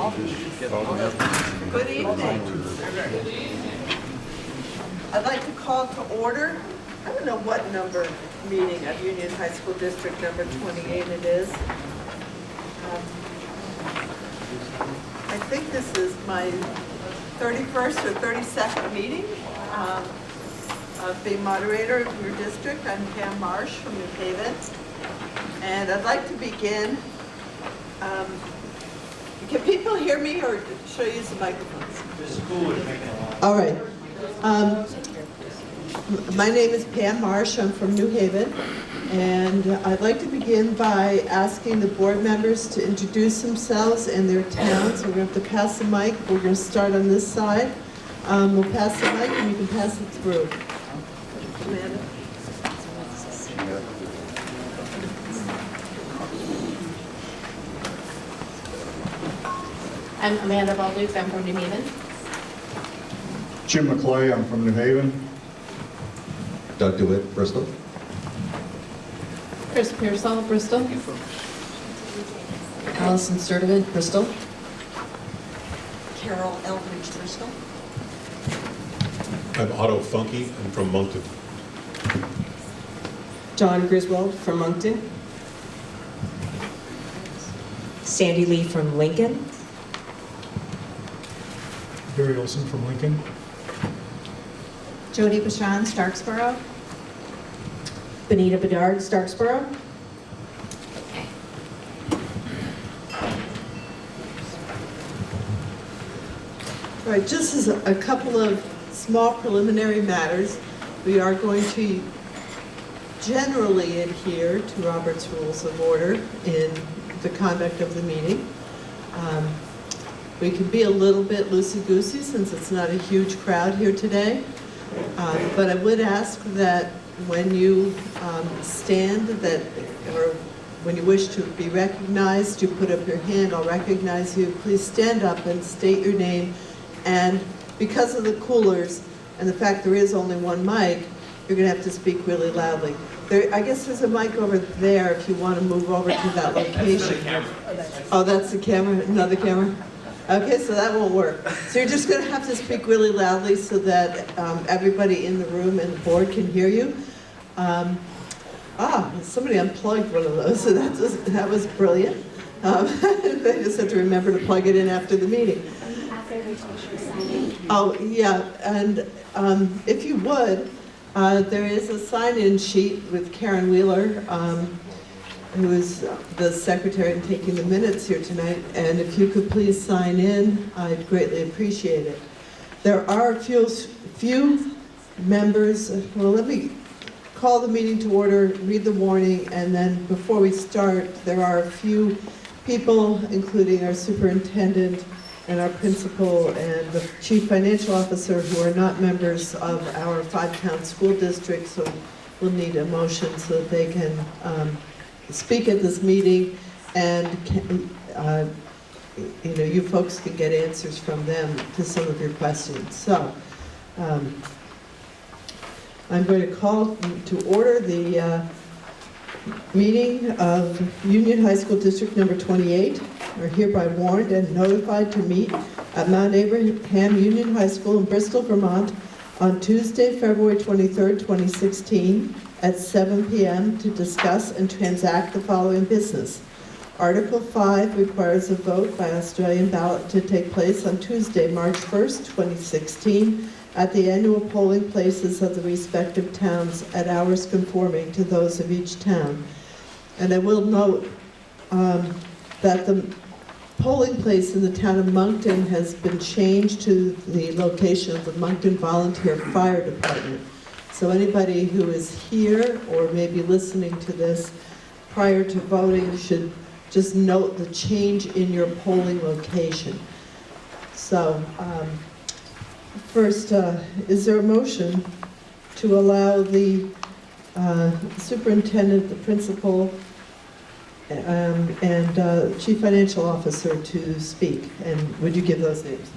Good evening. I'd like to call to order, I don't know what number meeting of Union High School District number 28 it is. I think this is my 31st or 32nd meeting of being moderator of your district. I'm Pam Marsh from New Haven. And I'd like to begin. Can people hear me, or should I use the microphones? The school would make it a lot. All right. My name is Pam Marsh. I'm from New Haven. And I'd like to begin by asking the board members to introduce themselves and their towns. We're going to have to pass the mic. We're going to start on this side. We'll pass the mic and you can pass it through. Amanda? I'm Amanda Balduke. I'm from New Haven. Jim McClay, I'm from New Haven. Doug DeWitt, Bristol. Chris Pearsall, Bristol. Allison Sturdivant, Bristol. Carol Eldridge, Bristol. I'm Otto Funky. I'm from Moncton. John Griswold from Moncton. Sandy Lee from Lincoln. Barry Olson from Lincoln. Jody Bashan, Starksboro. Benita Bedard, Starksboro. All right, just as a couple of small preliminary matters, we are going to generally adhere to Robert's Rules of Order in the conduct of the meeting. We can be a little bit loosey-goosey since it's not a huge crowd here today, but I would ask that when you stand, or when you wish to be recognized, you put up your hand, I'll recognize you. Please stand up and state your name. And because of the coolers and the fact there is only one mic, you're going to have to speak really loudly. I guess there's a mic over there if you want to move over to that location. Oh, that's the camera? Another camera? Okay, so that won't work. So you're just going to have to speak really loudly so that everybody in the room and the board can hear you. Somebody unplugged one of those, so that was brilliant. They just have to remember to plug it in after the meeting. Oh, yeah, and if you would, there is a sign-in sheet with Karen Wheeler, who is the secretary and taking the minutes here tonight, and if you could please sign in, I'd greatly appreciate it. There are a few members. Well, let me call the meeting to order, read the warning, and then before we start, there are a few people, including our superintendent and our principal and the chief financial officer, who are not members of our 5-town school district, so we'll need a motion so that they can speak at this meeting, and you folks can get answers from them to some of your questions. So I'm going to call to order the meeting of Union High School District number 28. Are hereby warned and notified to meet at Mount Abraham Union High School in Bristol, Vermont on Tuesday, February 23rd, 2016 at 7 p.m. to discuss and transact the following business. Article 5 requires a vote by Australian ballot to take place on Tuesday, March 1st, 2016 at the annual polling places of the respective towns at hours conforming to those of each town. And I will note that the polling place in the town of Moncton has been changed to the location of the Moncton Volunteer Fire Department. So anybody who is here or maybe listening to this prior to voting should just note the change in your polling location. So first, is there a motion to allow the superintendent, the principal, and chief financial officer to speak? And would you give those names?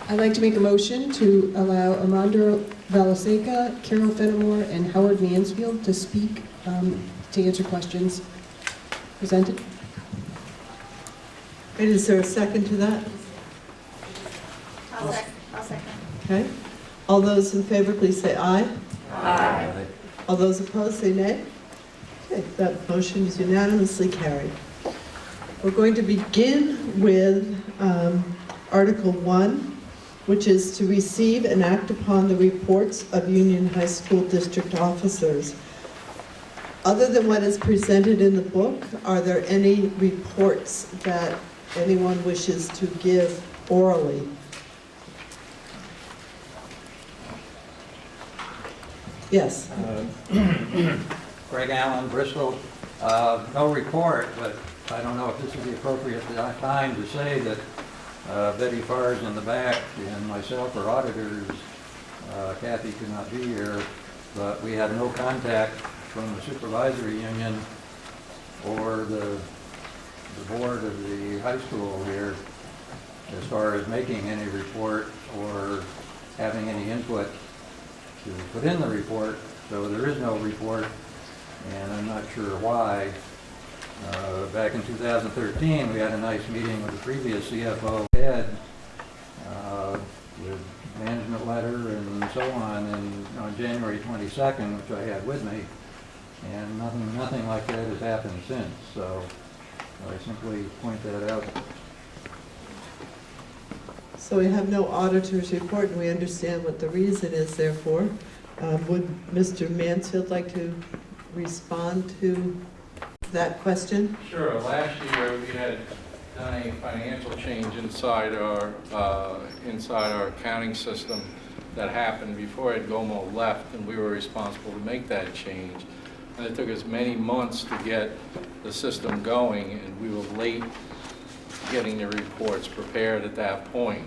I'd like to make a motion to allow Armando Valaseca, Carol Fenimore, and Howard Mansfield to speak to answer questions presented. And is there a second to that? I'll second. Okay. All those in favor, please say aye. Aye. All those opposed, say nay. Okay, that motion is unanimously carried. We're going to begin with Article 1, which is to receive and act upon the reports of Union High School District officers. Other than what is presented in the book, are there any reports that anyone wishes to give orally? Yes. Greg Allen, Bristol. No report, but I don't know if this is the appropriate time to say that Betty Farr's in the back and myself are auditors. Kathy could not be here, but we had no contact from the supervisory union or the board of the high school here as far as making any report or having any input to put in the report. So there is no report, and I'm not sure why. Back in 2013, we had a nice meeting with the previous CFO head with management letter and so on on January 22nd, which I had with me, and nothing like that has happened since. So I simply point that out. So we have no auditor's report, and we understand what the reason is, therefore. Would Mr. Mansfield like to respond to that question? Sure. Last year, we had done a financial change inside our accounting system that happened before Ed Gomo left, and we were responsible to make that change. And it took us many months to get the system going, and we were late getting the reports prepared at that point.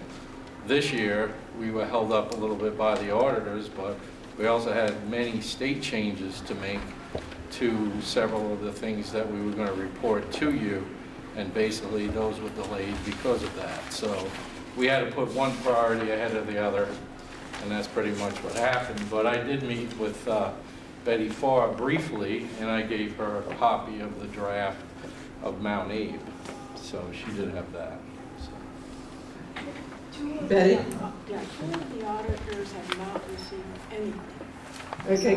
This year, we were held up a little bit by the auditors, but we also had many state changes to make to several of the things that we were going to report to you, and basically those were delayed because of that. So we had to put one priority ahead of the other, and that's pretty much what happened. But I did meet with Betty Farr briefly, and I gave her a copy of the draft of Mount Abe, so she did have that. Betty? Yeah, two of the auditors have not received anything. Okay,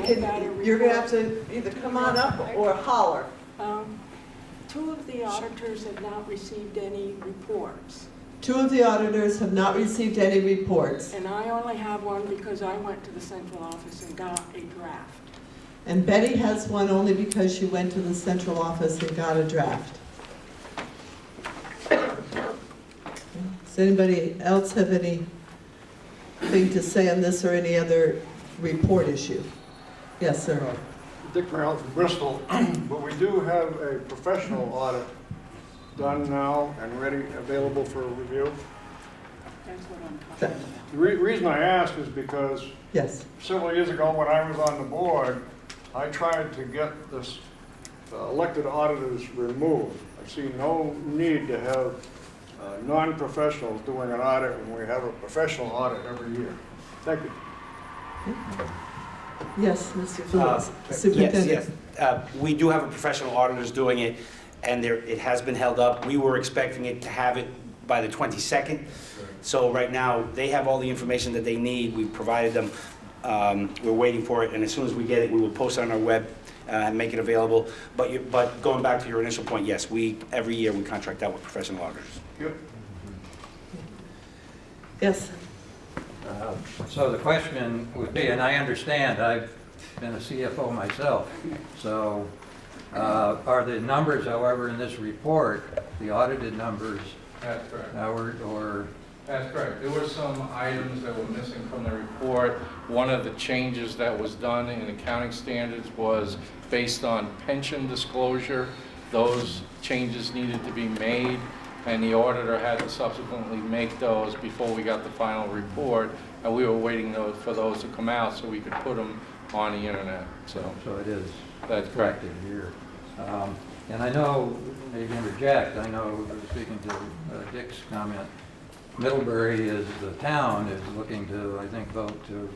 you're going to have to either come on up or holler. Two of the auditors have not received any reports. Two of the auditors have not received any reports. And I only have one because I went to the central office and got a draft. And Betty has one only because she went to the central office and got a draft. Does anybody else have anything to say on this or any other report issue? Yes, sir. Dick Brown from Bristol, but we do have a professional audit done now and ready, available for review. That's what I'm talking about. The reason I ask is because Yes. several years ago when I was on the board, I tried to get this elected auditors removed. I see no need to have non-professionals doing an audit when we have a professional audit every year. Thank you. Yes, Mr. Phillips, Superintendent. Yes. We do have a professional auditors doing it, and it has been held up. We were expecting it to have it by the 22nd. So right now, they have all the information that they need. We've provided them. We're waiting for it, and as soon as we get it, we will post it on our web and make it available. But going back to your initial point, yes, every year we contract out with professional auditors. Yep. Yes. So the question would be, and I understand, I've been a CFO myself, so are the numbers, however, in this report, the audited numbers, That's correct. or That's correct. There were some items that were missing from the report. One of the changes that was done in accounting standards was based on pension disclosure. Those changes needed to be made, and the auditor had to subsequently make those before we got the final report, and we were waiting for those to come out so we could put them on the internet. So it is that's correct. corrected here. And I know, maybe interject, I know, speaking to Dick's comment, Middlebury is the town is looking to, I think, vote to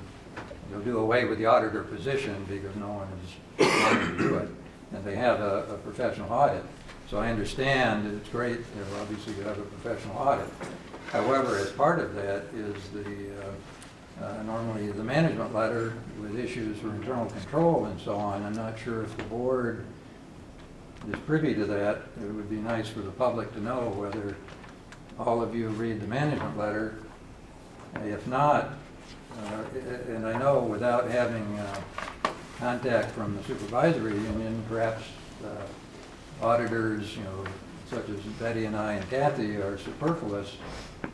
do away with the auditor position because no one is wanting to do it, and they have a professional audit. So I understand that it's great, obviously, you have a professional audit. However, as part of that is normally the management letter with issues for internal control and so on. I'm not sure if the board is privy to that. It would be nice for the public to know whether all of you read the management letter. If not, and I know without having contact from the supervisory union, perhaps auditors, such as Betty and I and Kathy, are superfluous.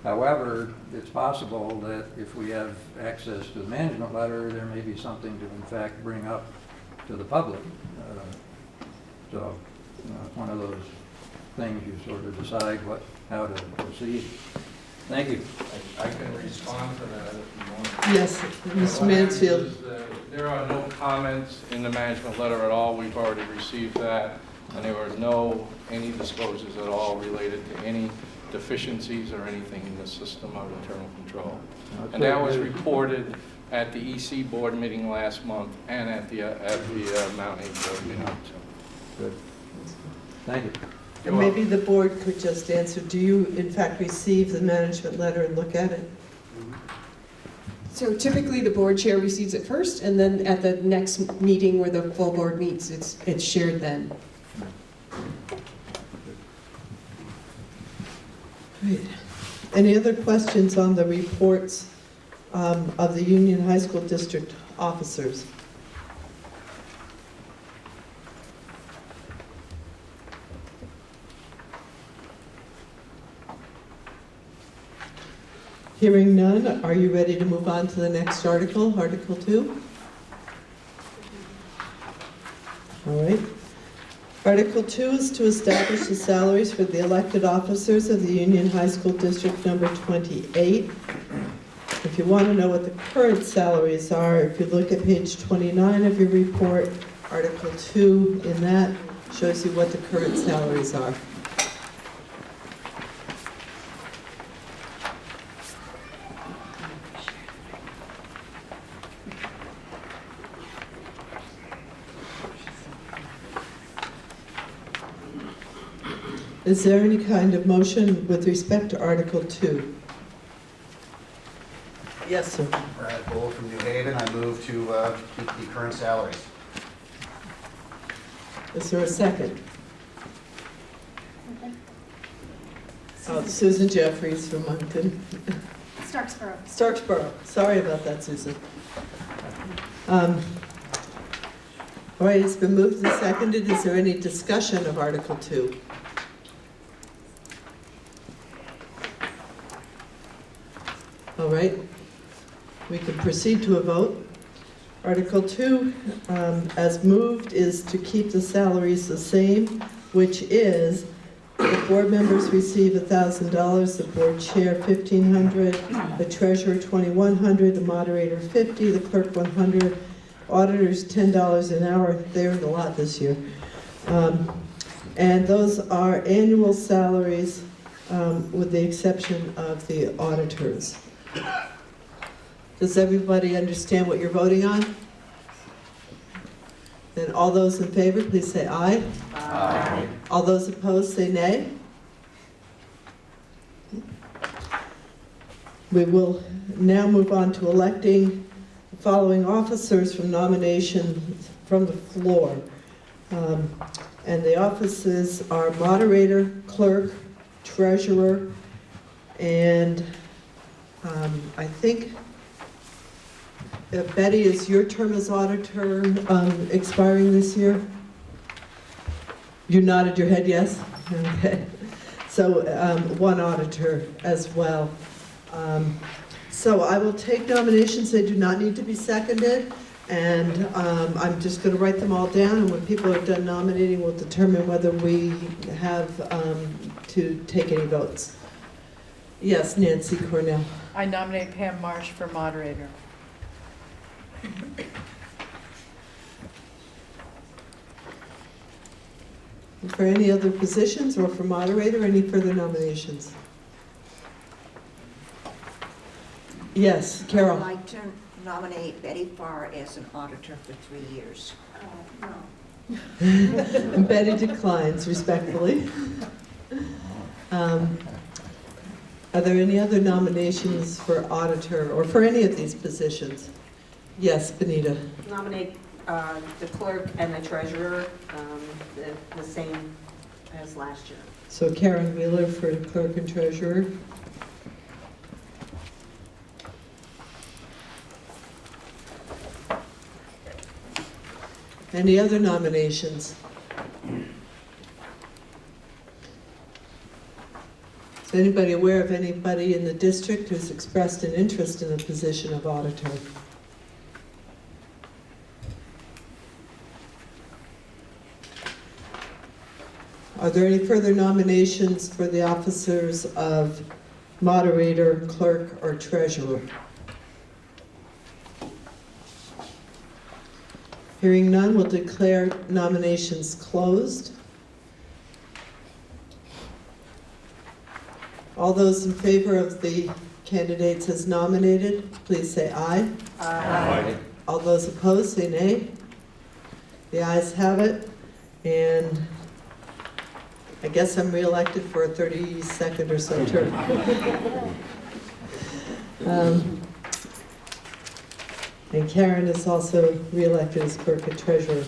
However, it's possible that if we have access to the management letter, there may be something to, in fact, bring up to the public. So, it's one of those things you sort of decide how to proceed. Thank you. I can respond to that if you want. Yes, Mr. Mansfield. There are no comments in the management letter at all. We've already received that. And there were any disclosures at all related to any deficiencies or anything in the system of internal control. And that was reported at the EC board meeting last month and at the Mount A board meeting. Good. Thank you. And maybe the board could just answer, do you in fact receive the management letter and look at it? So typically, the board chair receives it first, and then at the next meeting where the full board meets, it's shared then. Great. Any other questions on the reports of the Union High School District officers? Hearing none, are you ready to move on to the next article, Article 2? All right. Article 2 is to establish the salaries for the elected officers of the Union High School District number 28. If you want to know what the current salaries are, if you look at page 29 of your report, Article 2 in that shows you what the current salaries are. Is there any kind of motion with respect to Article 2? Yes, sir. Brad Bull from New Haven. I move to keep the current salaries. Is there a second? Oh, Susan Jeffries from Moncton. Starksboro. Starksboro. Sorry about that, Susan. All right, it's been moved and seconded. Is there any discussion of Article 2? All right, we can proceed to a vote. Article 2, as moved, is to keep the salaries the same, which is the board members receive $1,000, the board chair $1,500, the treasurer $2,100, the moderator $50, the clerk $100, auditors $10 an hour. They earned a lot this year. And those are annual salaries with the exception of the auditors. Does everybody understand what you're voting on? Then all those in favor, please say aye. Aye. All those opposed, say nay. We will now move on to electing the following officers from nomination from the floor. And the offices are moderator, clerk, treasurer, and I think, Betty, is your term as auditor expiring this year? You nodded your head yes? Okay. So one auditor as well. So I will take nominations. They do not need to be seconded. And I'm just going to write them all down. And when people are done nominating, we'll determine whether we have to take any votes. Yes, Nancy Cornell. I nominate Pam Marsh for moderator. For any other positions or for moderator, any further nominations? Yes, Carol. I'd like to nominate Betty Farr as an auditor for 3 years. No. Betty declines respectfully. Are there any other nominations for auditor or for any of these positions? Yes, Benita. Nominate the clerk and the treasurer, the same as last year. So Karen Wheeler for clerk and treasurer. Any other nominations? Is anybody aware of anybody in the district who's expressed an interest in the position of auditor? Are there any further nominations for the officers of moderator, clerk, or treasurer? Hearing none, we'll declare nominations closed. All those in favor of the candidates as nominated, please say aye. Aye. All those opposed, say nay. The ayes have it, and I guess I'm re-elected for a 32nd or so term. And Karen is also re-elected as clerk and treasurer.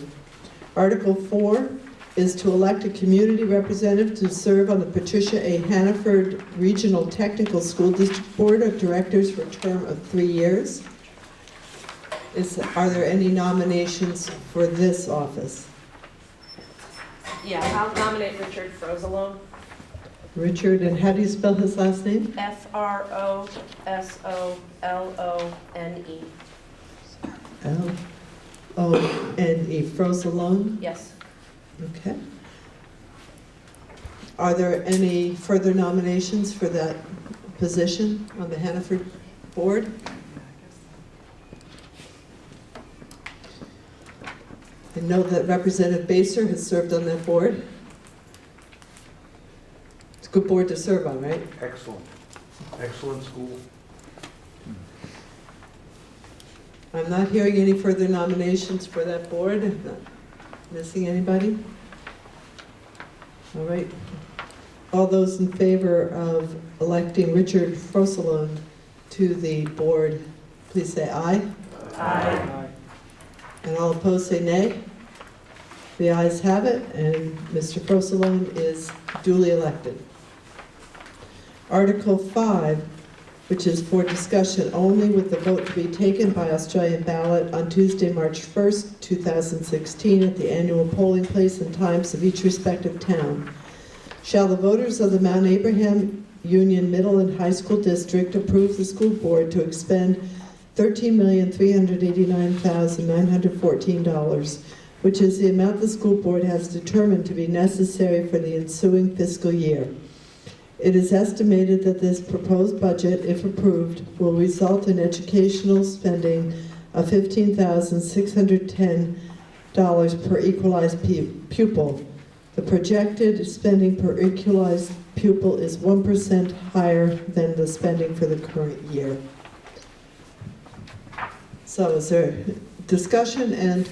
Article 4 is to elect a community representative to serve on the Patricia A. Hannaford Regional Technical School District Board of Directors for a term of 3 years. Are there any nominations for this office? Yeah, I'll nominate Richard Frosolone. Richard, and how do you spell his last name? F-R-O-S-O-L-O-N-E. L-O-N-E, Frosolone? Yes. Okay. Are there any further nominations for that position on the Hannaford board? I know that Representative Baser has served on that board. It's a good board to serve on, right? Excellent. Excellent school. I'm not hearing any further nominations for that board. I'm not missing anybody? All right. All those in favor of electing Richard Frosolone to the board, please say aye. Aye. And all opposed say nay. The ayes have it, and Mr. Frosolone is duly elected. Article 5, which is for discussion only with the vote to be taken by Australian ballot on Tuesday, March 1st, 2016 at the annual polling place and times of each respective town. Shall the voters of the Mount Abraham Union Middle and High School District approve the school board to expend $13,389,914, which is the amount the school board has determined to be necessary for the ensuing fiscal year. It is estimated that this proposed budget, if approved, will result in educational spending of $15,610 per equalized pupil. The projected spending per equalized pupil is 1% higher than the spending for the current year. So is there discussion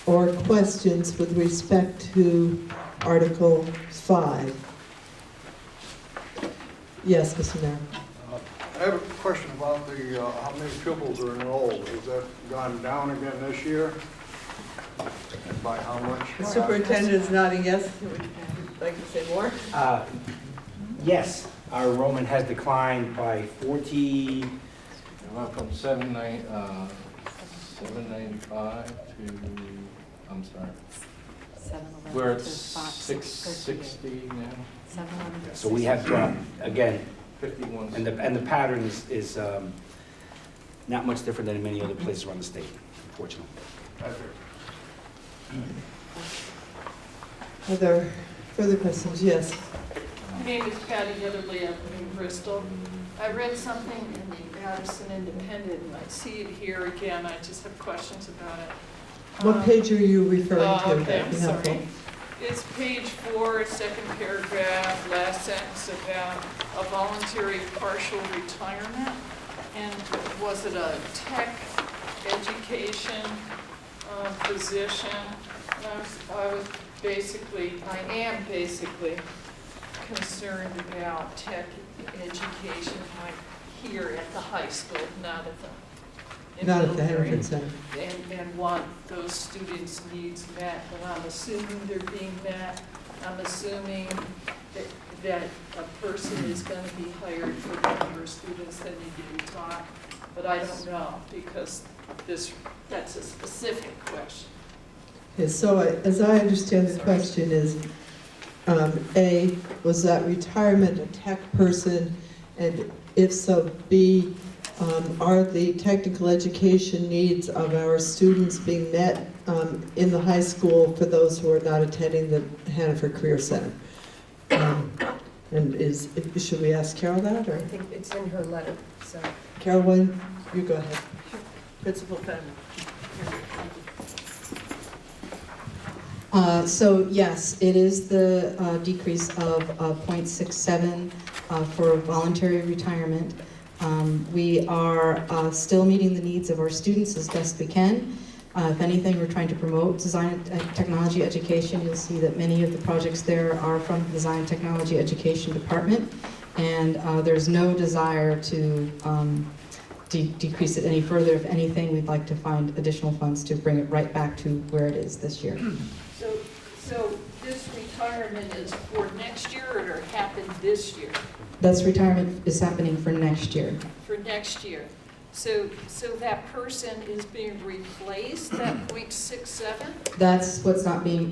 or questions with respect to Article 5? Yes, Mr. Mayor. I have a question about the, how many pupils are enrolled. Has that gone down again this year? And by how much? The superintendent is nodding yes. Would you like to say more? Yes, our enrollment has declined by 40. From 795 to, I'm sorry, we're at 660 now. So we have dropped, again, 51. and the pattern is not much different than in many other places around the state, unfortunately. Are there further questions? Yes. My name is Patty Yetterly. I'm in Bristol. I read something in the Addison Independent, and I see it here again. I just have questions about it. What page are you referring to? Okay, That'd I'm be helpful. sorry. It's page 4, second paragraph, last sentence about a voluntary partial retirement. And was it a tech education position. And I am basically concerned about tech education like here at the high school, not at the Not at the elementary, Hannaford Center. and want those students' needs met. And I'm assuming they're being met. I'm assuming that a person is going to be hired for the number of students that need to be taught. But I don't know, because that's a specific question. Okay, so as I understand the question is, A, was that retirement a tech person? And if so, B, are the technical education needs of our students being met in the high school for those who are not attending the Hannaford Career Center? And should we ask Carol that, or? I think it's in her letter, so. Carol, you go ahead. Principal Fennel. So yes, it is the decrease of 0.67 for voluntary retirement. We are still meeting the needs of our students as best we can. If anything, we're trying to promote design and technology education. You'll see that many of the projects there are from the Design and Technology Education Department, and there's no desire to decrease it any further. If anything, we'd like to find additional funds to bring it right back to where it is this year. So this retirement is for next year, or it happened this year? That's retirement is happening for next year. For next year. So that person is being replaced, that 0.67? That's what's not being,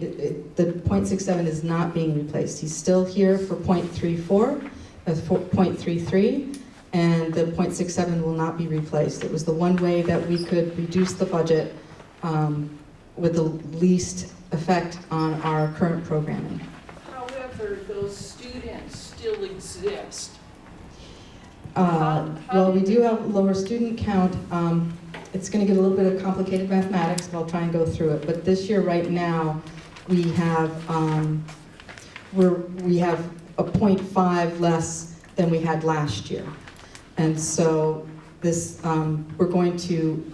the 0.67 is not being replaced. He's still here for 0.34, 0.33, and the 0.67 will not be replaced. It was the one way that we could reduce the budget with the least effect on our current programming. However, those students still exist. Well, we do have a lower student count. It's going to get a little bit of complicated mathematics, but I'll try and go through it. But this year, right now, we have we have a 0.5 less than we had last year, and so this we're going to.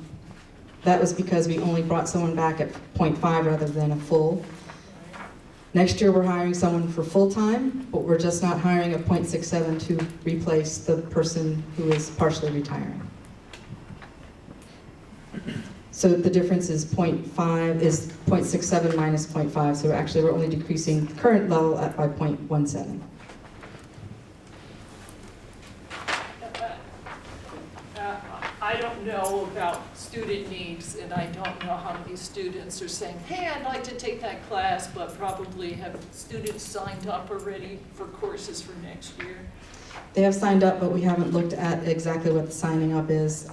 That was because we only brought someone back at 0.5 rather than a full. Next year, we're hiring someone for full-time, but we're just not hiring a 0.67 to replace the person who is partially retiring. So the difference is 0.5, is 0.67 minus 0.5, so actually we're only decreasing the current level by 0.17. I don't know about student needs, and I don't know how many students are saying, hey, I'd like to take that class, but probably have students signed up already for courses for next year. They have signed up, but we haven't looked at exactly what the signing up is.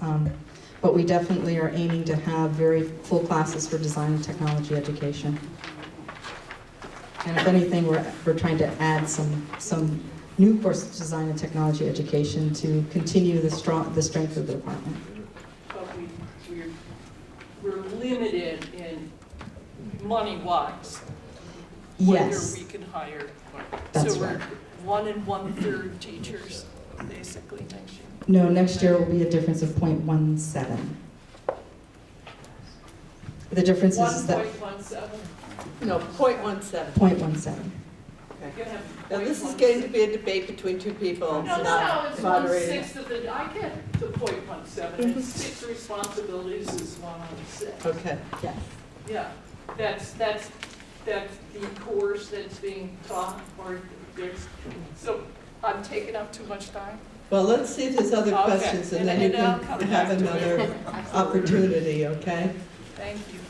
But we definitely are aiming to have very full classes for design and technology education. And if anything, we're trying to add some new courses of design and technology education to continue the strength of the department. But we're limited in money-wise. Yes. Whether we can hire. That's so we're right. 1 1/3 teachers, basically, next year. No, next year will be a difference of 0.17. The difference is that 1.17? No, 0.17. 0.17. Okay. Now, this is going to be a debate between two people, No, not it's moderating. 1/6 of the, I get the 0.17, and 6 responsibilities is 1 on 6. Okay. Yes. Yeah, that's the course that's being taught, or there's, so I'm taking up too much time? Well, let's see if there's other Okay. questions, and then you I'll can come have back to another it. opportunity, okay? Thank you.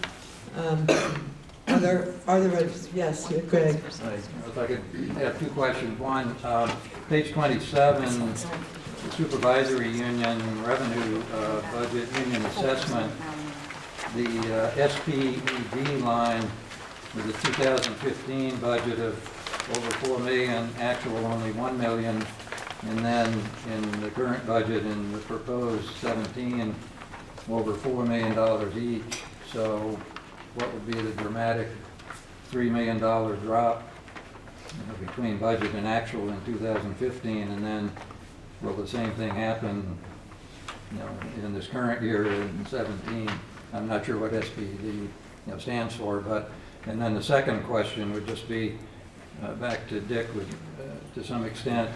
Are there others? Yes, Greg. If I could have two questions. One, page 27, supervisory union revenue budget union assessment, the SPED line with a 2015 budget of over $4 million, actual only $1 million, and then in the current budget in the proposed 17, over $4 million each. So what would be the dramatic $3 million drop between budget and actual in 2015, and then will the same thing happen in this current year in 17? I'm not sure what SPED stands for. But, and then the second question would just be, back to Dick, to some extent,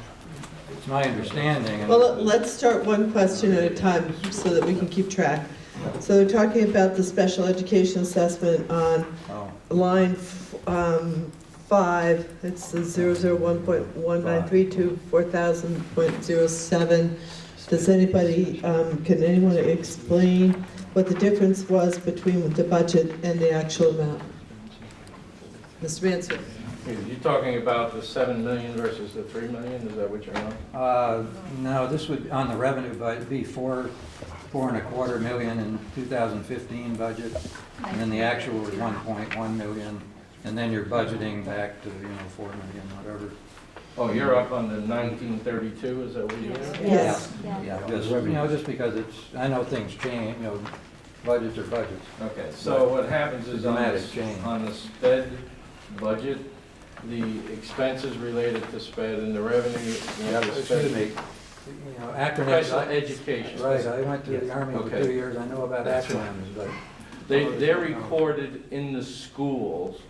it's my understanding. and- Well, let's start one question at a time so that we can keep track. So they're talking about the special education assessment on line 5, it's the 001.1932 4000.07. Does anybody, can anyone explain what the difference was between the budget and the actual amount? Mr. Mansfield. You're talking about the 7 million versus the 3 million, is that what you're on? No, this would, on the revenue, but be $4.25 million in 2015 budget, and then the actual was 1.1 million, and then you're budgeting back to, 4 million, whatever. Oh, you're up on the 1932, is that what you are? Yes. Yeah, just, just because it's, I know things change, budgets are budgets. Okay, so what happens is on Dramatic change. the SPED budget, the expenses related to SPED and the revenue, you have a Excuse me, SPED. acronyms. Special education. Right, I went to the Army for Okay. 2 years, I know about That's acronyms, but. They're recorded in the schools.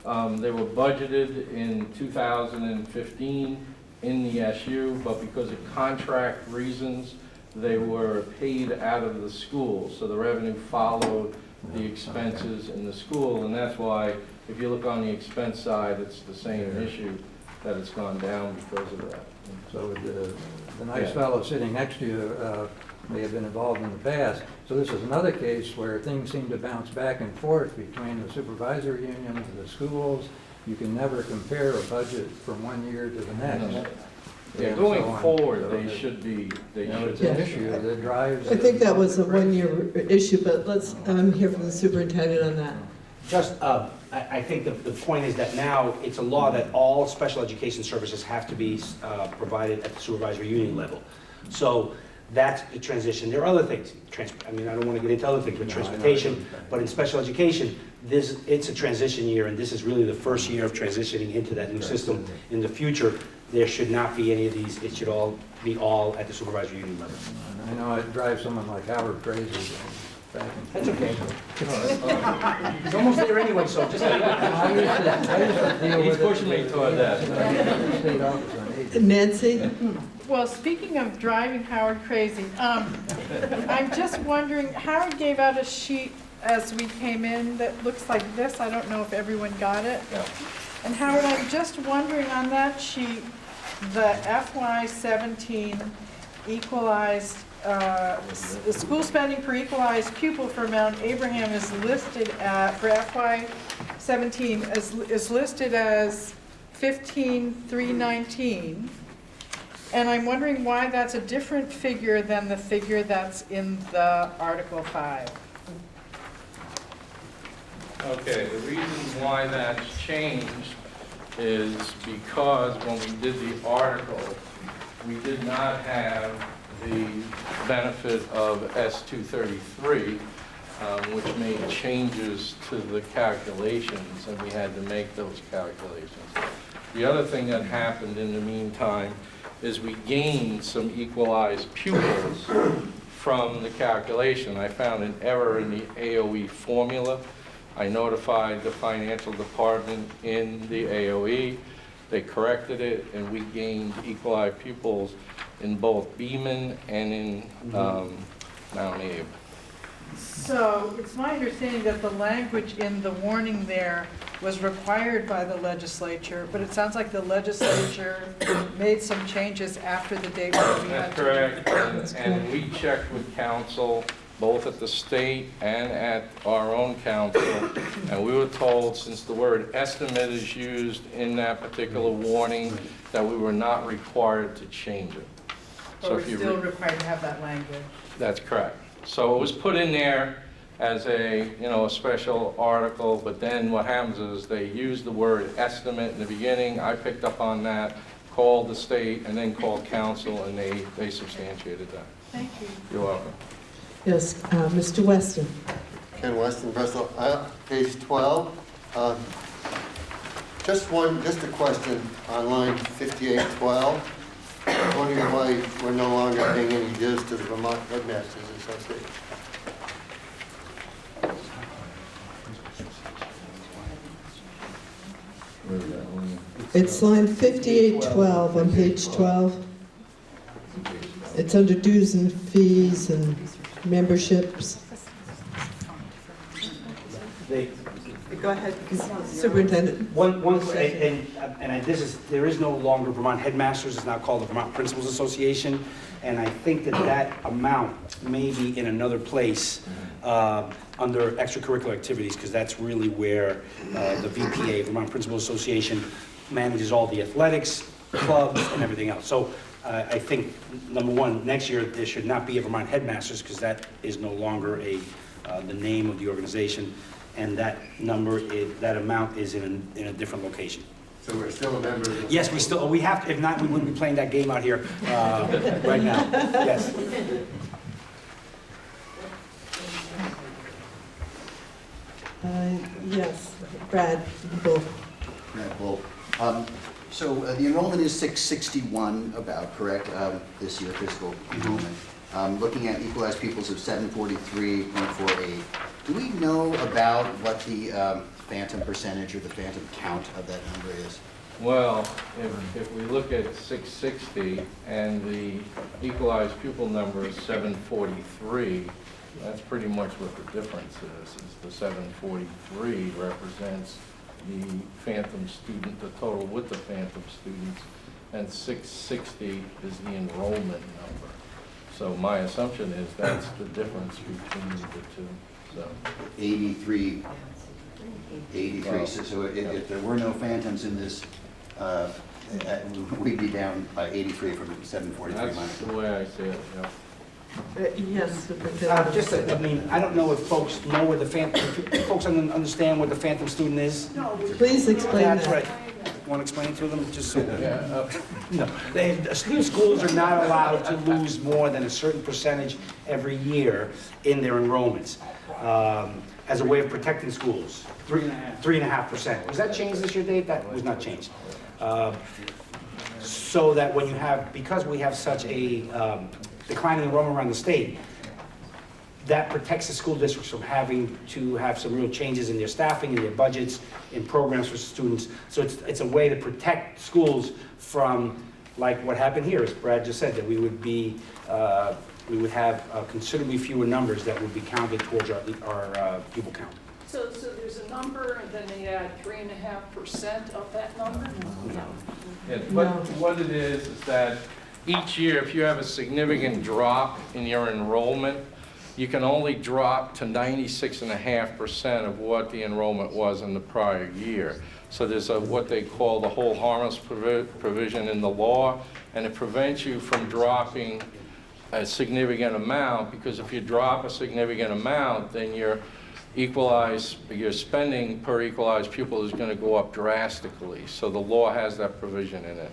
They were budgeted in 2015 in the SU, but because of contract reasons, they were paid out of the school. So the revenue followed the expenses in the school, and that's why, if you look on the expense side, it's the same issue, that it's gone down because of that. So the nice fellow sitting next to you may have been involved in the past. So this is another case where things seem to bounce back and forth between the supervisory union and the schools. You can never compare a budget from one year to the next. Yeah, And going so on. forward, So they should be, it's an issue that drives. I think that was a one-year issue, but I'm here from the superintendent on that. Just, I think the point is that now it's a law that all special education services have to be provided at the supervisory union level. So that's the transition. There are other things. I mean, I don't want to get into other things, but transportation, but in special education, it's a transition year, and this is really the first year of transitioning into that new system. In the future, there should not be any of these. It should all be at the supervisory union level. I know it drives someone like Howard crazy. That's okay. He's almost there anyway, so just. I used to deal He's with it. pushing me toward that. State office on aging. Nancy? Well, speaking of driving Howard crazy, I'm just wondering, Howard gave out a sheet as we came in that looks like this. I don't know if everyone got it. Yeah. And Howard, I'm just wondering on that sheet, the FY17 equalized, the school spending per equalized pupil for Mount Abraham is listed at, for FY17, is listed as 15,319. And I'm wondering why that's a different figure than the figure that's in the Article 5. Okay, the reason why that's changed is because when we did the article, we did not have the benefit of S233, which made changes to the calculations, and we had to make those calculations. The other thing that happened in the meantime is we gained some equalized pupils from the calculation. I found an error in the AOE formula. I notified the financial department in the AOE. They corrected it, and we gained equalized pupils in both Beeman and in Mount Abe. So it's my understanding that the language in the warning there was required by the legislature, but it sounds like the legislature made some changes after the date when we had That's to. correct, and we checked with council, both at the state and at our own council, and we were told, since the word estimate is used in that particular warning, that we were not required to change it. But we're still required to have that language. That's correct. So it was put in there as a special article, but then what happens is they use the word estimate in the beginning. I picked up on that, called the state, and then called council, and they substantiated that. Thank you. You're welcome. Yes, Mr. Weston. Ken Weston, Bristol. Page 12. Just a question on line 5812. I'm wondering why we're no longer paying any dues to the Vermont Headmasters Association. It's line 5812 on page 12. It's under dues and fees and memberships. Go ahead, Superintendent. There is no longer Vermont Headmasters, it's now called the Vermont Principals Association, and I think that amount may be in another place under extracurricular activities, because that's really where the VPA, Vermont Principals Association, manages all the athletics, clubs, and everything else. So I think, number one, next year there should not be a Vermont Headmasters, because that is no longer the name of the organization. And that amount is in a different location. So we're still a member of the... Yes, we have to, if not, we wouldn't be playing that game out here right now. Yes. Yes, Brad Bull. Brad Bull. So the enrollment is 661 about, correct, this year, fiscal enrollment. Looking at equalized pupils of 743.48. Do we know about what the phantom percentage or the phantom count of that number is? Well, if we look at 660 and the equalized pupil number is 743, that's pretty much what the difference is the 743 represents the phantom student, the total with the phantom students, and 660 is the enrollment number. So my assumption is that's the difference between the two. So 83. Well, so if there were no phantoms in this, we'd be down by 83 from 743 that's minus. the way I see it, yeah. Yes, I don't know if folks know what the phantom, if folks understand what the phantom student is. No, please explain that. That's right. Want to explain it to them? Just so. No, schools are not allowed to lose more than a certain percentage every year in their enrollments as a way of protecting schools. 3.5%. Was that changed this year, Dave? That was not changed. So that when you have, because we have such a declining enrollment around the state, that protects the school districts from having to have some real changes in their staffing, in their budgets, in programs for students. So it's a way to protect schools from, like what happened here, as Brad just said, that we would be, we would have considerably fewer numbers that would be counted towards our pupil count. So there's a number, and then they add 3.5% of that number? No. Yeah, what it is that each year, if you have a significant drop in your enrollment, you can only drop to 96.5% of what the enrollment was in the prior year. So there's what they call the hold harmless provision in the law, and it prevents you from dropping a significant amount, because if you drop a significant amount, then your spending per equalized pupil is going to go up drastically. So the law has that provision in it.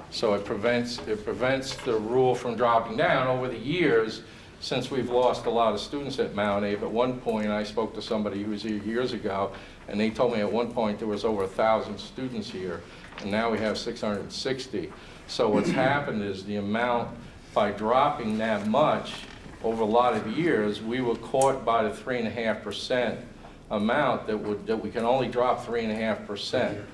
So it prevents the rule from dropping down. Over the years, since we've lost a lot of students at Mount Abe, at one point I spoke to somebody who was here years ago, and they told me at one point there was over 1,000 students here, and now we have 660. So what's happened is the amount, by dropping that much over a lot of years, we were caught by the 3.5% amount that we can only drop 3.5%.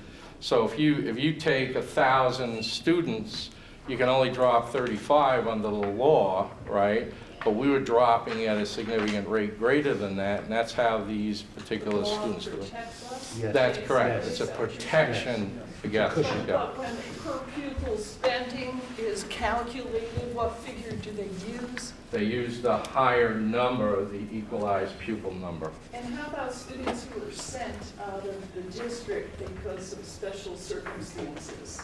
So if you take 1,000 students, you can only drop 35 under the law, right? But we were dropping at a significant rate greater than that, and that's how these particular students do it. Yes. That's correct. It's a protection against it. But when per pupil spending is calculated, what figure do they use? They use the higher number of the equalized pupil number. And how about students who are sent out of the district because of special circumstances?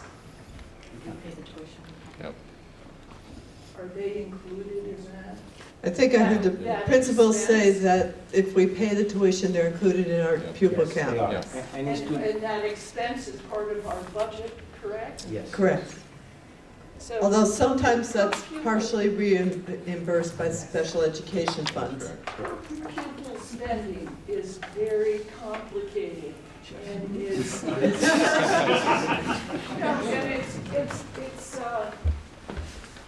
You don't pay the tuition. Yep. Are they included in that? I think I heard the principals say that if we pay the tuition, they're included in our pupil count. Yeah. And that expense is part of our budget, correct? Yes. Correct. So Although sometimes that's partially reimbursed by special education funds. per pupil spending is very complicated. And it's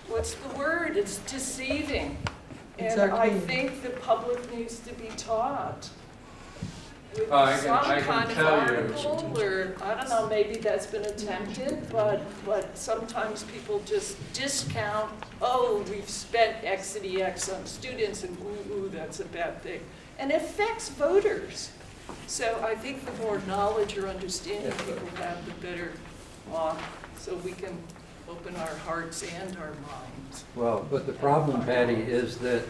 what's the word? It's deceiving. And I think the public needs to be taught. with I some can kind of tell you. article, or, I don't know, maybe that's been attempted, but sometimes people just discount, oh, we've spent X on students, and ooh, that's a bad thing. And it affects voters. So I think the more knowledge or understanding people have, the better off, so we can open our hearts and our minds. Well, but the problem, Patty, is that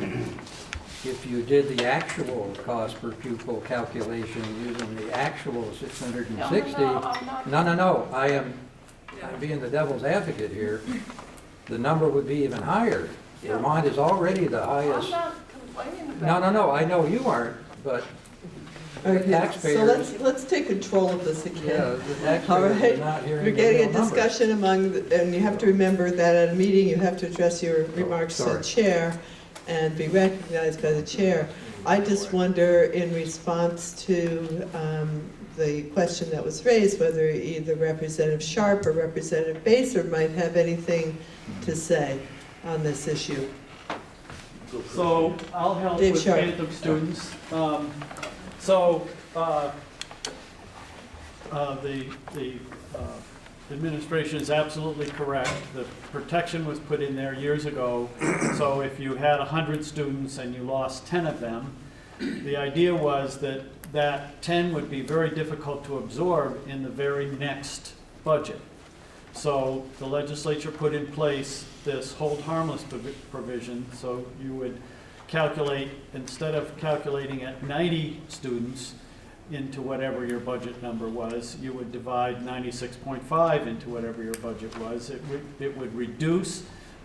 if you did the actual cost per pupil calculation using the actual 660, no, I'm being the devil's advocate here, the number would be even higher. Yeah. Vermont is already the highest. I'm not complaining about that. No, I know you aren't, but Okay, taxpayers. so let's take control of this again. Yeah, the All taxpayers right, are not hearing we're the getting real a numbers. discussion and you have to remember that at a meeting, you have to address your remarks to the sorry. chair and be recognized by the chair. I just wonder, in response to the question that was raised, whether either Representative Sharp or Representative Baser might have anything to say on this issue. So I'll help Dave with Sharp. Phantom students. The administration is absolutely correct. The protection was put in there years ago. So if you had 100 students and you lost 10 of them, the idea was that 10 would be very difficult to absorb in the very next budget. So the legislature put in place this hold harmless provision, so you would calculate, instead of calculating at 90 students into whatever your budget number was, you would divide 96.5 into whatever your budget was. It would reduce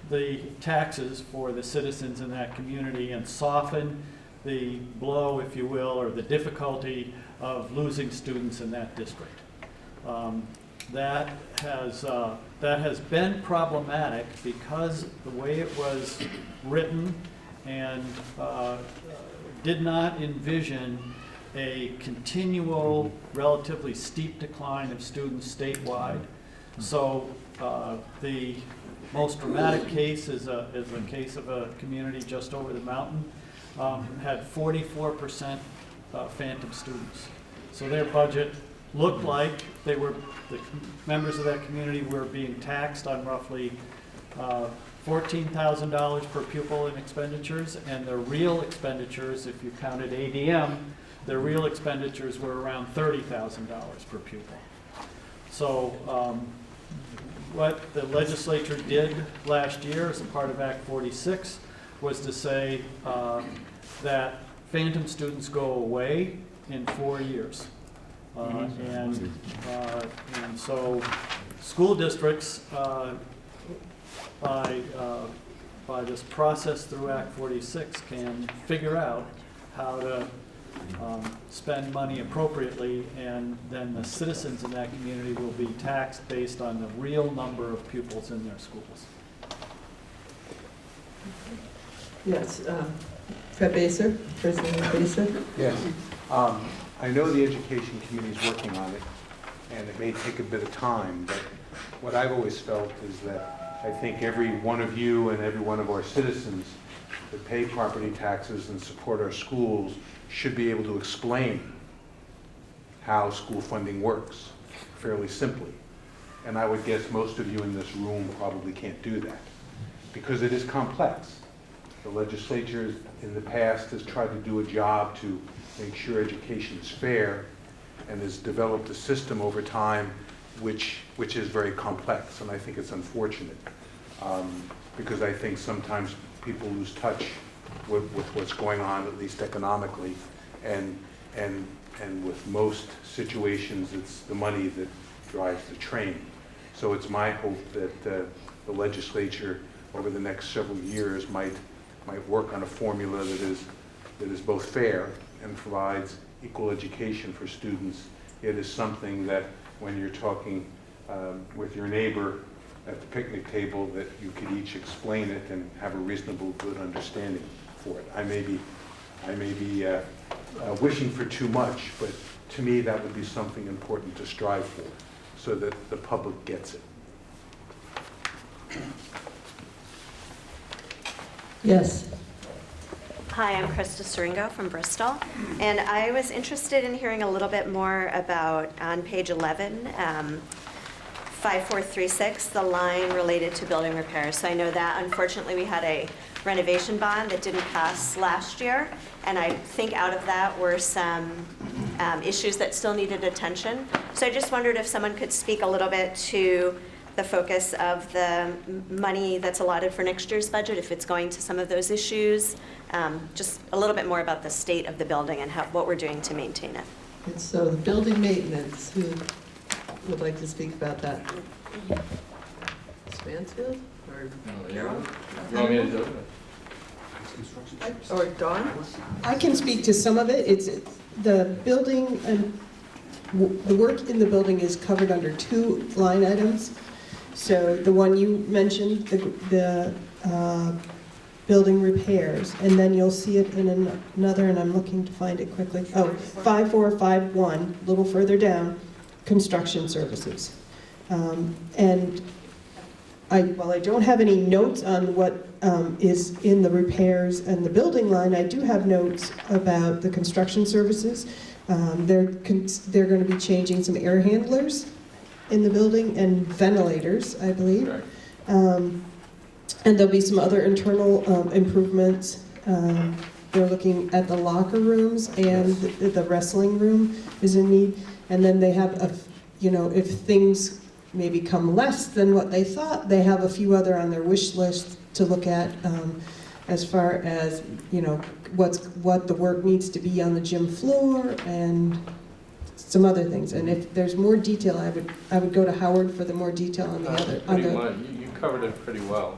the taxes for the citizens in that community and soften the blow, if you will, or the difficulty of losing students in that district. That has been problematic because the way it was written and did not envision a continual, relatively steep decline of students statewide. So the most dramatic case is a case of a community just over the mountain, had 44% phantom students. So their budget looked like the members of that community were being taxed on roughly $14,000 per pupil in expenditures, and their real expenditures, if you counted ADM, their real expenditures were around $30,000 per pupil. So what the legislature did last year as a part of Act 46 was to say that phantom students go away in 4 years. And so school districts, by this process through Act 46, can figure out how to spend money appropriately, and then the citizens in that community will be taxed based on the real number of pupils in their schools. Yes, Fred Baser, President Baser. Yes. I know the Education Committee is working on it, and it may take a bit of time, but what I've always felt is that I think every one of you and every one of our citizens that pay property taxes and support our schools should be able to explain how school funding works fairly simply. And I would guess most of you in this room probably can't do that because it is complex. The legislature in the past has tried to do a job to make sure education is fair and has developed a system over time which is very complex, and I think it's unfortunate because I think sometimes people lose touch with what's going on, at least economically, and with most situations it's the money that drives the train. So it's my hope that the legislature over the next several years might work on a formula that is both fair and provides equal education for students. It is something that when you're talking with your neighbor at the picnic table, that you could each explain it and have a reasonable, good understanding for it. I may be wishing for too much, but to me that would be something important to strive for so that the public gets it. Yes. Hi, I'm Krista Seringo from Bristol, and I was interested in hearing a little bit more about, on page 11, 5436, the line related to building repairs. So I know that unfortunately we had a renovation bond that didn't pass last year, and I think out of that were some issues that still needed attention. So I just wondered if someone could speak a little bit to the focus of the money that's allotted for next year's budget, if it's going to some of those issues, just a little bit more about the state of the building and what we're doing to maintain it. And so the building maintenance, who would like to speak about that? Mansfield or Carol? You want me to do it? Or Dawn? I can speak to some of it. It's the building and the work in the building is covered under 2 line items. So the one you mentioned, the building repairs, and then you'll see it in another, and I'm looking to find it quickly. Oh, 5451, a little further down, construction services. And while I don't have any notes on what is in the repairs and the building line, I do have notes about the construction services. They're going to be changing some air handlers in the building and ventilators, I believe. And there'll be some other internal improvements. They're looking at the locker rooms, and the wrestling room is in need. And then they have, if things maybe come less than what they thought, they have a few other on their wish list to look at as far as, what the work needs to be on the gym floor and some other things. And if there's more detail, I would go to Howard for the more detail on the other. Pretty much. You covered it pretty well,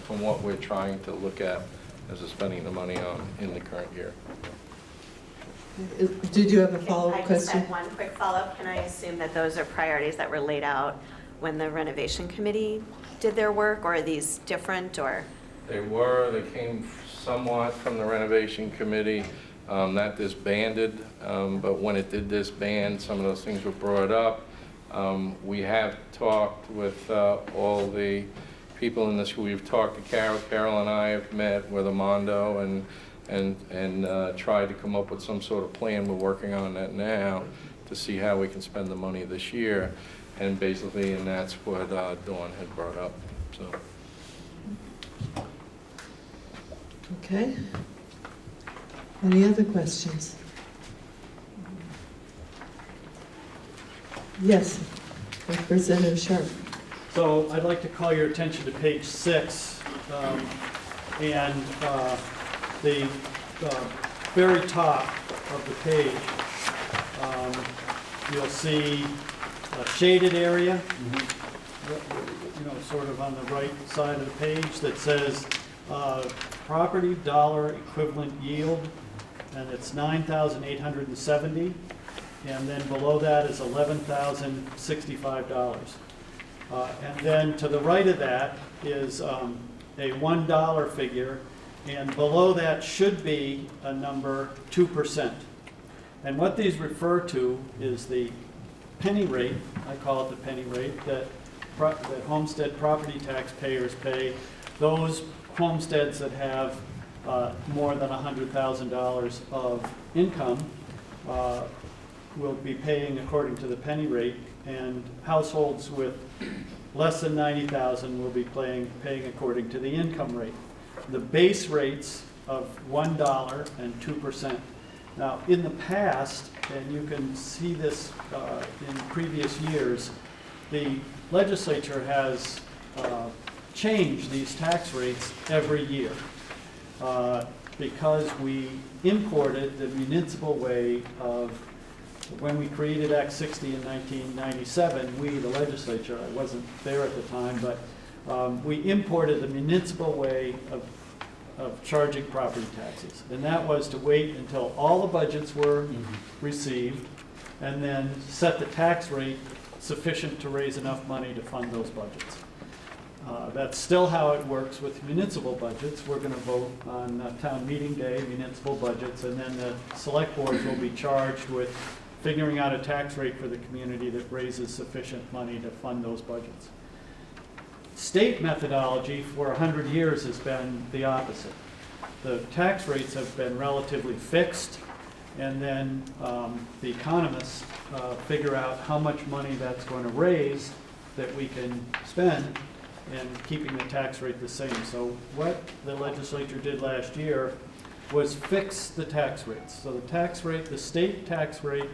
from what we're trying to look at as spending the money on in the current year. Did you have a follow-up question? I just had one quick follow-up. Can I assume that those are priorities that were laid out when the renovation committee did their work, or are these different, or? They came somewhat from the renovation committee. That disbanded, but when it did disband, some of those things were brought up. We have talked with all the people in this. We've talked to Carol. Carol and I have met with Armando and tried to come up with some sort of plan. We're working on that now to see how we can spend the money this year, and basically, and that's what Dawn had brought up. So. Okay. Any other questions? Yes, Representative Sharp. So I'd like to call your attention to page 6, and the very top of the page, you'll see a shaded area, sort of on the right side of the page, that says property dollar equivalent yield, and it's $9,870, and then below that is $11,065. And then to the right of that is a $1 figure, and below that should be a number 2%. And what these refer to is the penny rate, I call it the penny rate, that homestead property taxpayers pay. Those homesteads that have more than $100,000 of income will be paying according to the penny rate, and households with less than $90,000 will be paying according to the income rate. The base rates of $1 and 2%. Now, in the past, and you can see this in previous years, the legislature has changed these tax rates every year because we imported the municipal way of, when we created Act 60 in 1997, we, the legislature, I wasn't there at the time, but we imported the municipal way of charging property taxes. And that was to wait until all the budgets were received and then set the tax rate sufficient to raise enough money to fund those budgets. That's still how it works with municipal budgets. We're going to vote on town meeting day, municipal budgets, and then the select boards will be charged with figuring out a tax rate for the community that raises sufficient money to fund those budgets. State methodology for 100 years has been the opposite. the tax rates have been relatively fixed, and then the economists figure out how much money that's going to raise that we can spend and keeping the tax rate the same. So what the legislature did last year was fix the tax rates. So the tax rate, the state tax rate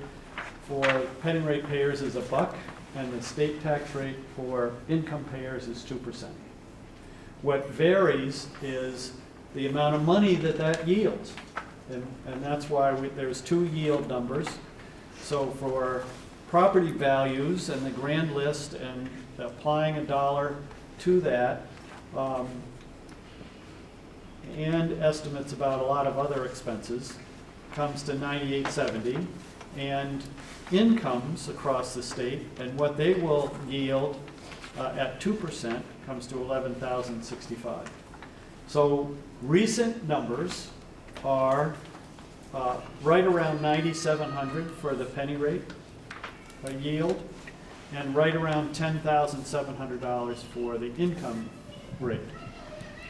for penny rate payers is $1, and the state tax rate for income payers is 2%. What varies is the amount of money that that yields. And that's why there's two yield numbers. So for property values and the grand list and applying $1 to that, and estimates about a lot of other expenses, comes to $98.70. And incomes across the state and what they will yield at 2% comes to $11,065. So recent numbers are right around $9,700 for the penny rate yield, and right around $10,700 for the income rate.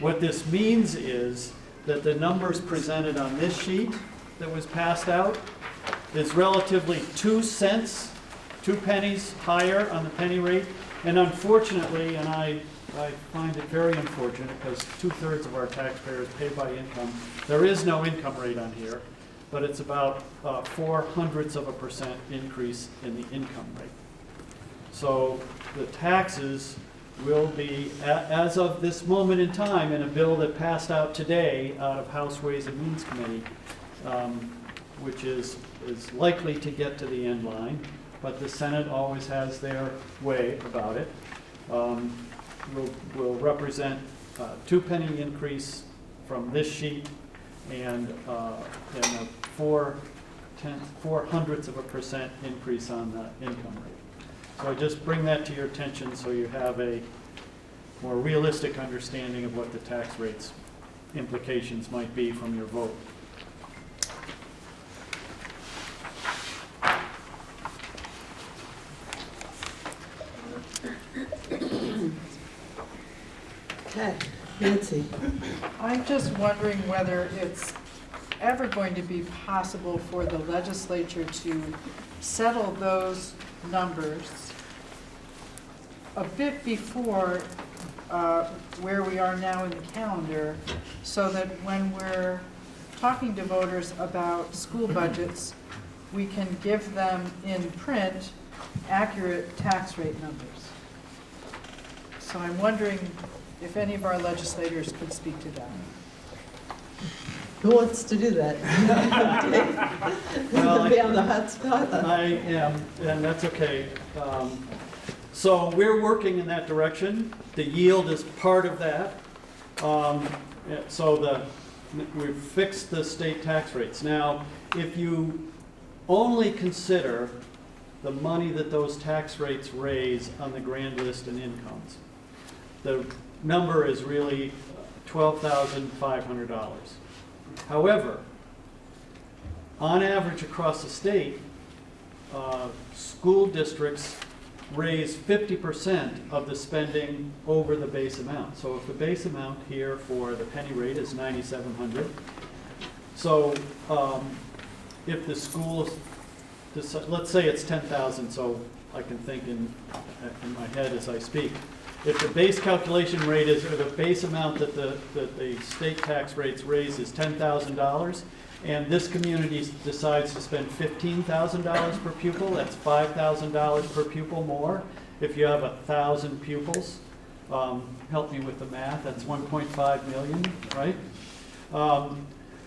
What this means is that the numbers presented on this sheet that was passed out is relatively 2 cents, 2 pennies higher on the penny rate. And unfortunately, and I find it very unfortunate because 2/3 of our taxpayers pay by income, there is no income rate on here, but it's about 0.04% increase in the income rate. So the taxes will be, as of this moment in time, in a bill that passed out today out of House Ways and Means Committee, which is likely to get to the end line, but the Senate always has their way about it, will represent a 2 penny increase from this sheet and a 0.04% increase on the income rate. So I just bring that to your attention so you have a more realistic understanding of what the tax rates implications might be from your vote. Okay, Nancy. I'm just wondering whether it's ever going to be possible for the legislature to settle those numbers a bit before where we are now in the calendar, so that when we're talking to voters about school budgets, we can give them in print accurate tax rate numbers. So I'm wondering if any of our legislators could speak to that. Who wants to do that? Well, be on the hot spot. I am, and that's okay. So we're working in that direction. The yield is part of that. So we've fixed the state tax rates. Now, if you only consider the money that those tax rates raise on the grand list and incomes, the number is really $12,500. However, on average across the state, school districts raise 50% of the spending over the base amount. So if the base amount here for the penny rate is $9,700, so if the schools, let's say it's $10,000, so I can think in my head as I speak. If the base calculation rate is, or the base amount that the state tax rates raise is $10,000, and this community decides to spend $15,000 per pupil, that's $5,000 per pupil more. If you have 1,000 pupils, help me with the math, that's 1.5 million, right?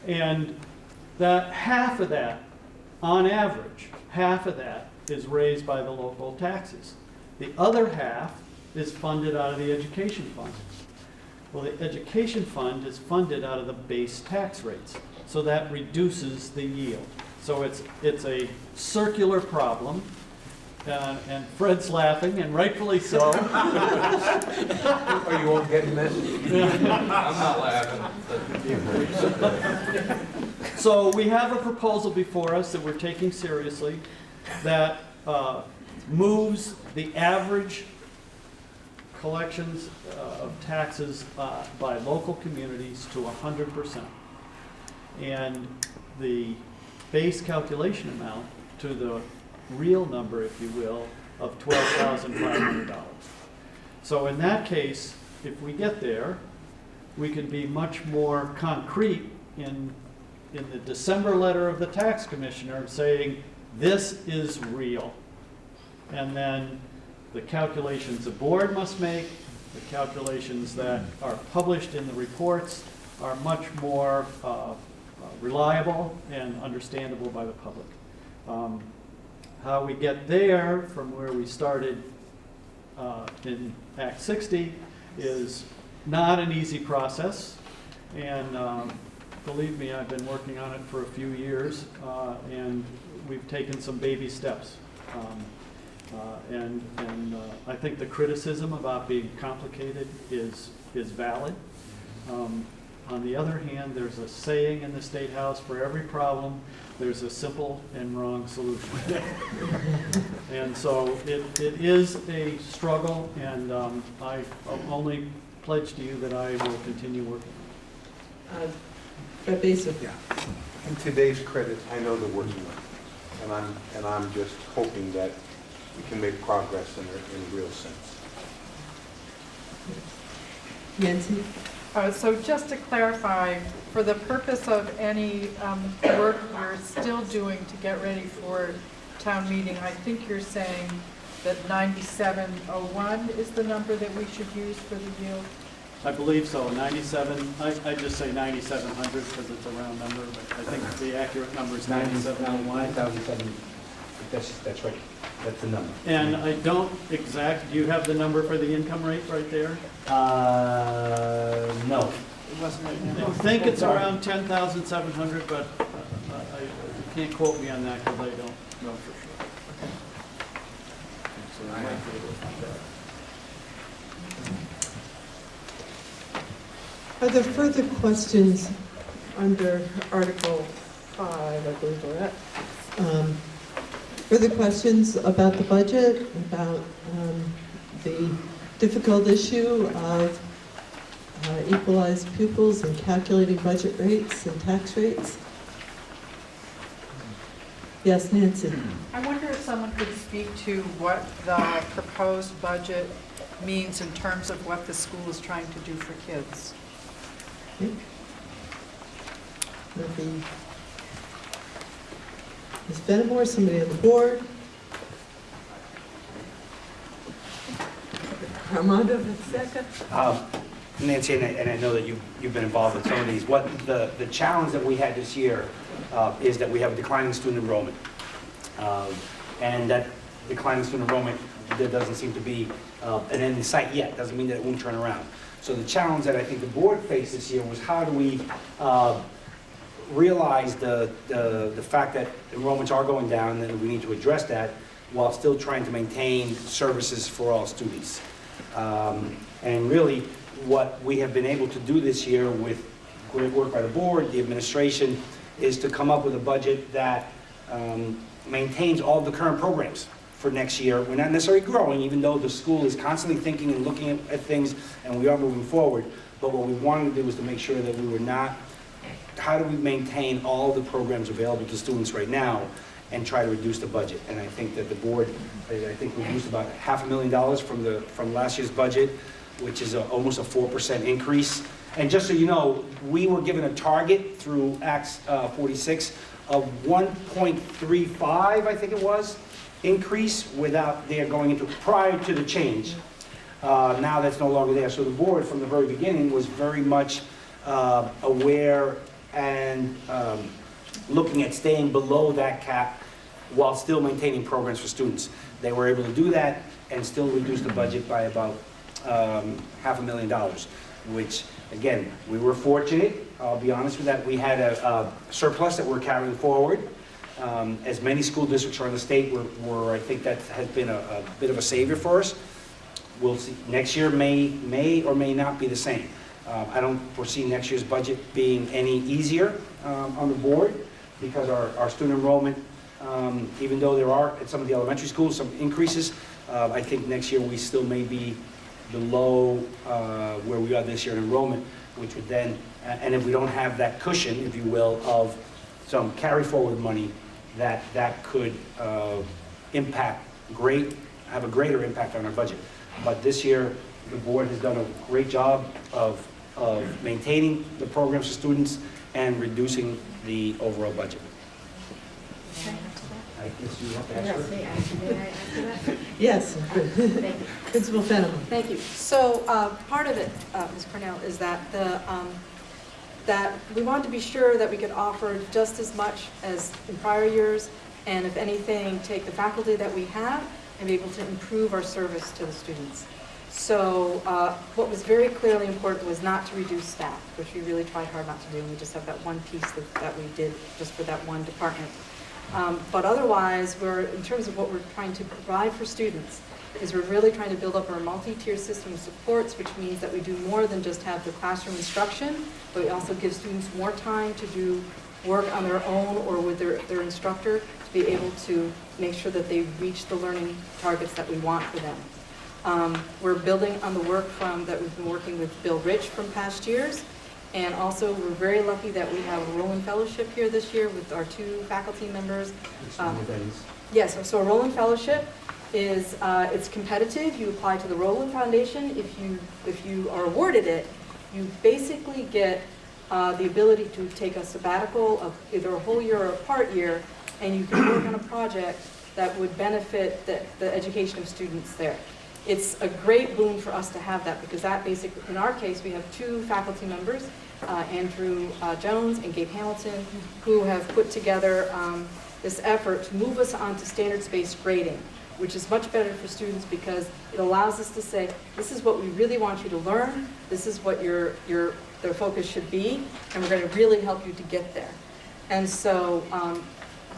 And that half of that, on average, half of that is raised by the local taxes. The other half is funded out of the education fund. Well, the education fund is funded out of the base tax rates, so that reduces the yield. So it's a circular problem, and Fred's laughing, and rightfully so. Are you all getting this? I'm not laughing. So we have a proposal before us that we're taking seriously that moves the average collections of taxes by local communities to 100%. and the base calculation amount to the real number, if you will, of $12,500. So in that case, if we get there, we can be much more concrete in the December letter of the tax commissioner saying, this is real. And then the calculations the board must make, the calculations that are published in the reports are much more reliable and understandable by the public. How we get there from where we started in Act 60 is not an easy process, and believe me, I've been working on it for a few years, and we've taken some baby steps. And I think the criticism about being complicated is valid. On the other hand, there's a saying in the State House, for every problem, there's a simple and wrong solution. And so it is a struggle, and I only pledge to you that I will continue working on it. Brett Basin. Yeah. In today's credit, I know they're working on it, and I'm just hoping that we can make progress in a real sense. Nancy? So just to clarify, for the purpose of any work you're still doing to get ready for town meeting, I think you're saying that 9701 is the number that we should use for the yield? I believe so, 97, I just say 9,700 because it's a round number, but I think the accurate number is 9,701. 9,700, that's right, that's the number. And I don't do you have the number for the income rate right there? No. It wasn't right I now. think it's around 10,700, but you can't quote me on that because I don't know for sure. So I might be able to find out. Are there further questions under Article 5, I believe we're at? Further questions about the budget, about the difficult issue of equalized pupils and calculating budget rates and tax rates? Yes, Nancy? I wonder if someone could speak to what the proposed budget means in terms of what the school is trying to do for kids. Maybe Ms. Benamor, somebody on the board? Armando Fonseca? Nancy, and I know that you've been involved in some of these. What the challenge that we had this year is that we have declining student enrollment. And that declining student enrollment, there doesn't seem to be an end in sight yet. Doesn't mean that it won't turn around. So the challenge that I think the board faced this year was how do we realize the fact that enrollments are going down and we need to address that while still trying to maintain services for all students. And really what we have been able to do this year with great work by the board, the administration, is to come up with a budget that maintains all the current programs for next year. We're not necessarily growing, even though the school is constantly thinking and looking at things, and we are moving forward. But what we wanted to do was to make sure that we were not, how do we maintain all the programs available to students right now and try to reduce the budget? And I think that the board, I think reduced about $500,000 from last year's budget, which is almost a 4% increase. And just so you know, we were given a target through Act 46 of 1.35, I think it was, increase without their going into prior to the change. Now that's no longer there. So the board from the very beginning was very much aware and looking at staying below that cap while still maintaining programs for students. They were able to do that and still reduce the budget by about $500,000, which again, we were fortunate, I'll be honest with that. We had a surplus that we're carrying forward. As many school districts around the state were, I think that has been a bit of a savior for us. We'll see. Next year may or may not be the same. I don't foresee next year's budget being any easier on the board because our student enrollment, even though there are at some of the elementary schools some increases, I think next year we still may be below where we are this year in enrollment, which would then, and if we don't have that cushion, if you will, of some carry-forward money, that could have a greater impact on our budget. But this year, the board has done a great job of maintaining the programs for students and reducing the overall budget. I guess you have to answer. Yes. Principal Fennell. Thank you. So part of it, Ms. Cornell, is that that we wanted to be sure that we could offer just as much as in prior years, and if anything, take the faculty that we have and be able to improve our service to the students. So what was very clearly important was not to reduce staff, which we really tried hard not to do, and we just have that one piece that we did just for that one department. But otherwise, in terms of what we're trying to provide for students, is we're really trying to build up our multi-tier system of supports, which means that we do more than just have the classroom instruction, but we also give students more time to do work on their own or with their instructor to be able to make sure that they reach the learning targets that we want for them. We're building on the work that we've been working with Bill Rich from past years, and also we're very lucky that we have a Roland Fellowship here this year with our 2 faculty members. Yes, so a Roland Fellowship is it's competitive. You apply to the Roland Foundation. If you are awarded it, you basically get the ability to take a sabbatical of either a whole year or a part year, and you can work on a project that would benefit the education of students there. It's a great boon for us to have that, because that basically, in our case, we have 2 faculty members, Andrew Jones and Gabe Hamilton, who have put together this effort to move us onto standards-based grading, which is much better for students because it allows us to say, this is what we really want you to learn, this is what their focus should be, and we're going to really help you to get there. And so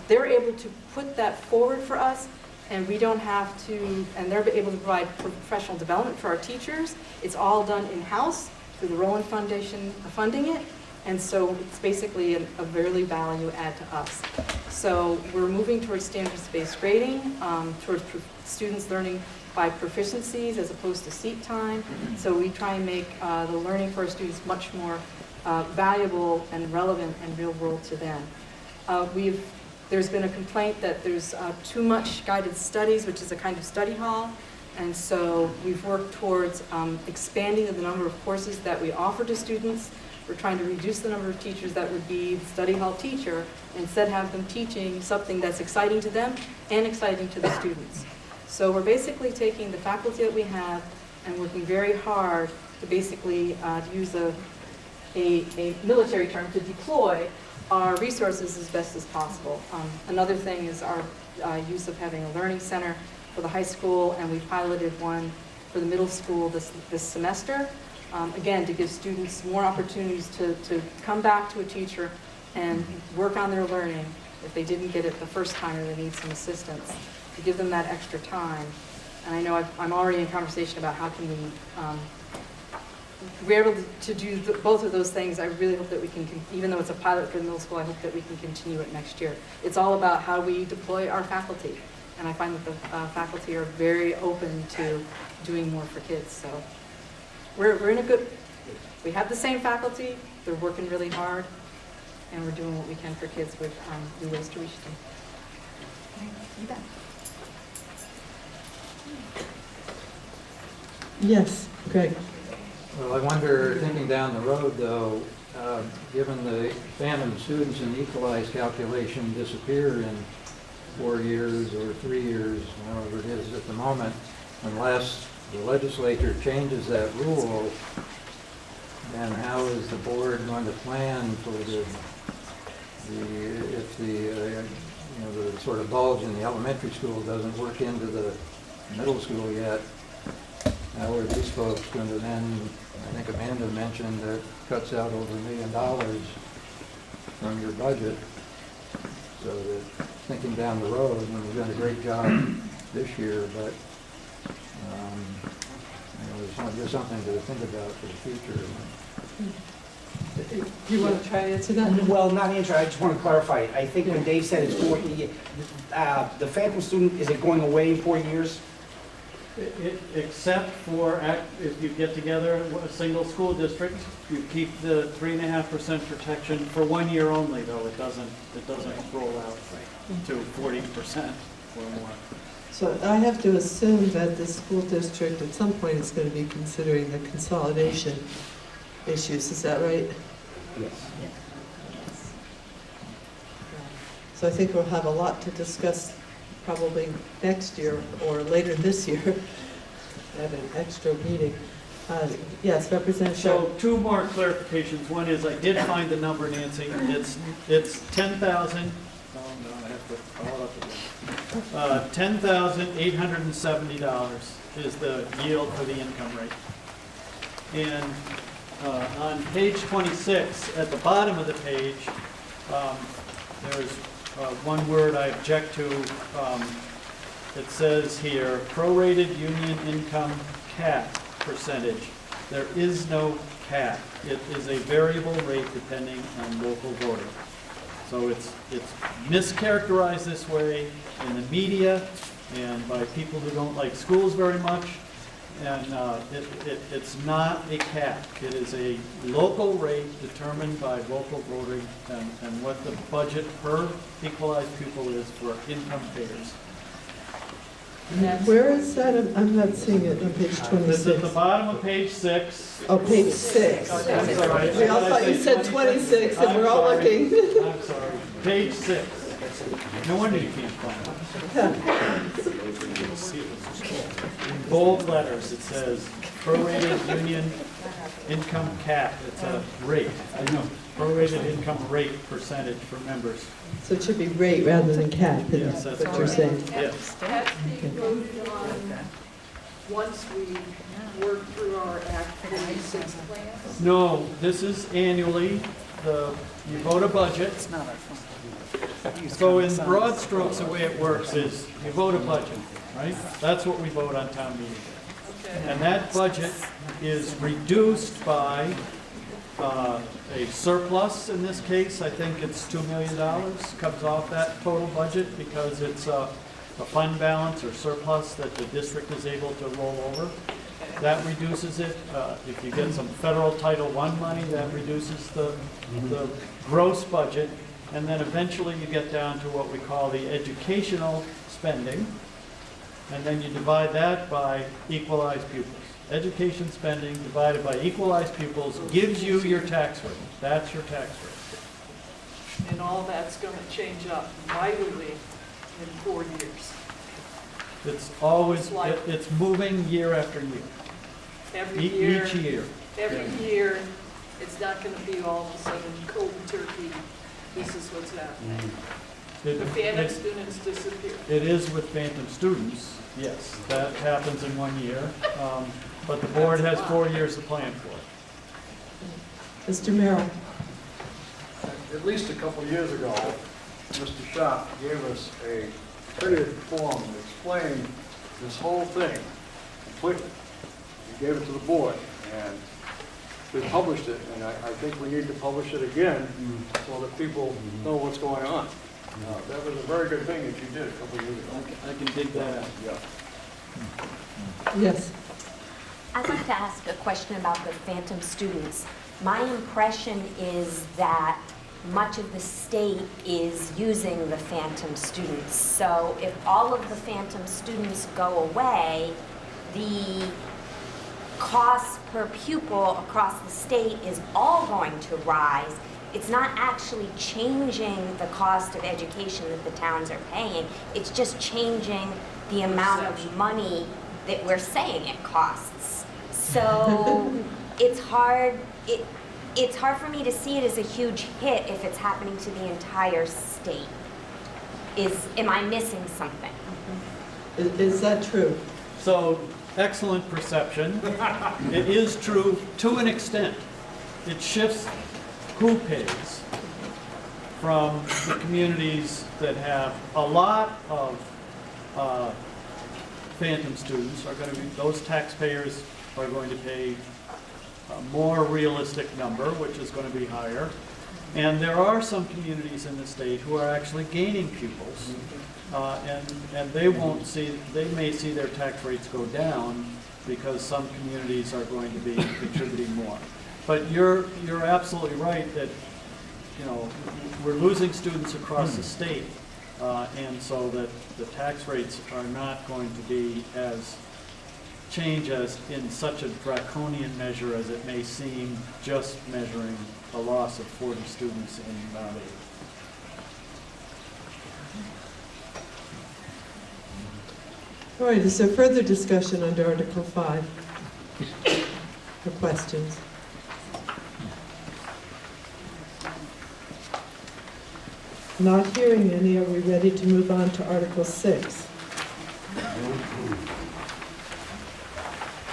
they're able to put that forward for us, and we don't have to, and they're able to provide professional development for our teachers. It's all done in-house through the Roland Foundation funding it, and so it's basically a very value add to us. So we're moving towards standards-based grading, towards students learning by proficiencies as opposed to seat time. So we try and make the learning for our students much more valuable and relevant and real world to them. There's been a complaint that there's too much guided studies, which is a kind of study hall. And so we've worked towards expanding the number of courses that we offer to students. We're trying to reduce the number of teachers that would be the study hall teacher, and instead have them teaching something that's exciting to them and exciting to the students. So we're basically taking the faculty that we have and working very hard to basically use a military term, to deploy our resources as best as possible. Another thing is our use of having a learning center for the high school, and we piloted one for the middle school this semester. Again, to give students more opportunities to come back to a teacher and work on their learning if they didn't get it the first time or they need some assistance, to give them that extra time. And I know I'm already in conversation about how can we're able to do both of those things. I really hope that we can, even though it's a pilot for the middle school, I hope that we can continue it next year. It's all about how we deploy our faculty. And I find that the faculty are very open to doing more for kids. So we're in a good, we have the same faculty, they're working really hard, and we're doing what we can for kids with new ways to reach them. You bet. Yes, Greg. Well, I wonder, thinking down the road though, given the phantom students in the equalized calculation disappear in 4 years or 3 years, however it is at the moment, unless the legislature changes that rule, then how is the board going to plan for if the sort of bulge in the elementary school doesn't work into the middle school yet? How are these folks going to then, I think Amanda mentioned that cuts out over $1 million from your budget, so that thinking down the road, and we've done a great job this year, but it's just something to think about for the future. You want to try to answer that? Well, not answer, I just want to clarify. I think when Dave said it's 4 years, the phantom student, is it going away in 4 years? Except for if you get together a single school district, you keep the 3.5% protection for 1 year only, though it doesn't roll out to 40% or more. So I have to assume that the school district at some point is going to be considering the consolidation issues, is that right? Yes. So I think we'll have a lot to discuss probably next year or later this year at an extra meeting. Yes, Representative Sharp. So two more clarifications. One is I did find the number, Nancy. It's 10,000. Oh no, I have to follow up again. $10,870 is the yield for the income rate. And on page 26, at the bottom of the page, there's one word I object to. It says here, prorated union income cap percentage. There is no cap. It is a variable rate depending on local voting. So it's mischaracterized this way in the media and by people who don't like schools very much. And it's not a cap. It is a local rate determined by local voting and what the budget per equalized pupil is for income payers. Where is that? I'm not seeing it on page It's 26. at the bottom of page 6. Oh, page 6. I'm sorry. We all thought you said 26, and we're all looking. I'm sorry. Page 6. No wonder you can't find it. In bold letters, it says prorated union income cap. It's a rate. I know. Prorated income rate percentage for members. So it should be rate rather than cap, Yes, is that's what you're saying. Yes. That's being voted on once we work through our Act 46 plans. No, this is annually. You vote a budget. So in broad strokes, the way it works is you vote a budget, right? That's what we vote on town meeting day. And that budget is reduced by a surplus. In this case, I think it's $2 million comes off that total budget because it's a fund balance or surplus that the district is able to roll over. That reduces it. If you get some federal Title I money, that reduces the gross budget. And then eventually you get down to what we call the educational spending. And then you divide that by equalized pupils. Education spending divided by equalized pupils gives you your tax rate. That's your tax rate. And all that's going to change up mightily in 4 years. It's always, it's moving year after year. Every year. Each year. Every year, it's not going to be all of a sudden cold turkey. This is what's happening. The phantom students disappear. It is with phantom students, yes. That happens in 1 year. But the board has 4 years to plan for it. Mr. Merrill. At least a couple of years ago, Mr. Sharp gave us a printed form that explained this whole thing completely. He gave it to the board, and we published it, and I think we need to publish it again so that people know what's going on. That was a very good thing that you did a couple of years ago. I can dig that out. Yeah. Yes. I'd like to ask a question about the phantom students. My impression is that much of the state is using the phantom students. So if all of the phantom students go away, the cost per pupil across the state is all going to rise. It's not actually changing the cost of education that the towns are paying. It's just changing the amount of money that we're saying it costs. So it's hard for me to see it as a huge hit if it's happening to the entire state. Am I missing something? Is that true? So, excellent perception. It is true to an extent. It shifts who pays from the communities that have a lot of phantom students are going to be, those taxpayers are going to pay a more realistic number, which is going to be higher. And there are some communities in the state who are actually gaining pupils. And they may see their tax rates go down because some communities are going to be contributing more. But you're absolutely right that, you know, we're losing students across the state, and so that the tax rates are not going to be as as in such a draconian measure as it may seem, just measuring a loss of 40 students in Mount Airy. All right, is there further discussion under Article 5? Or questions? Not hearing any, are we ready to move on to Article 6?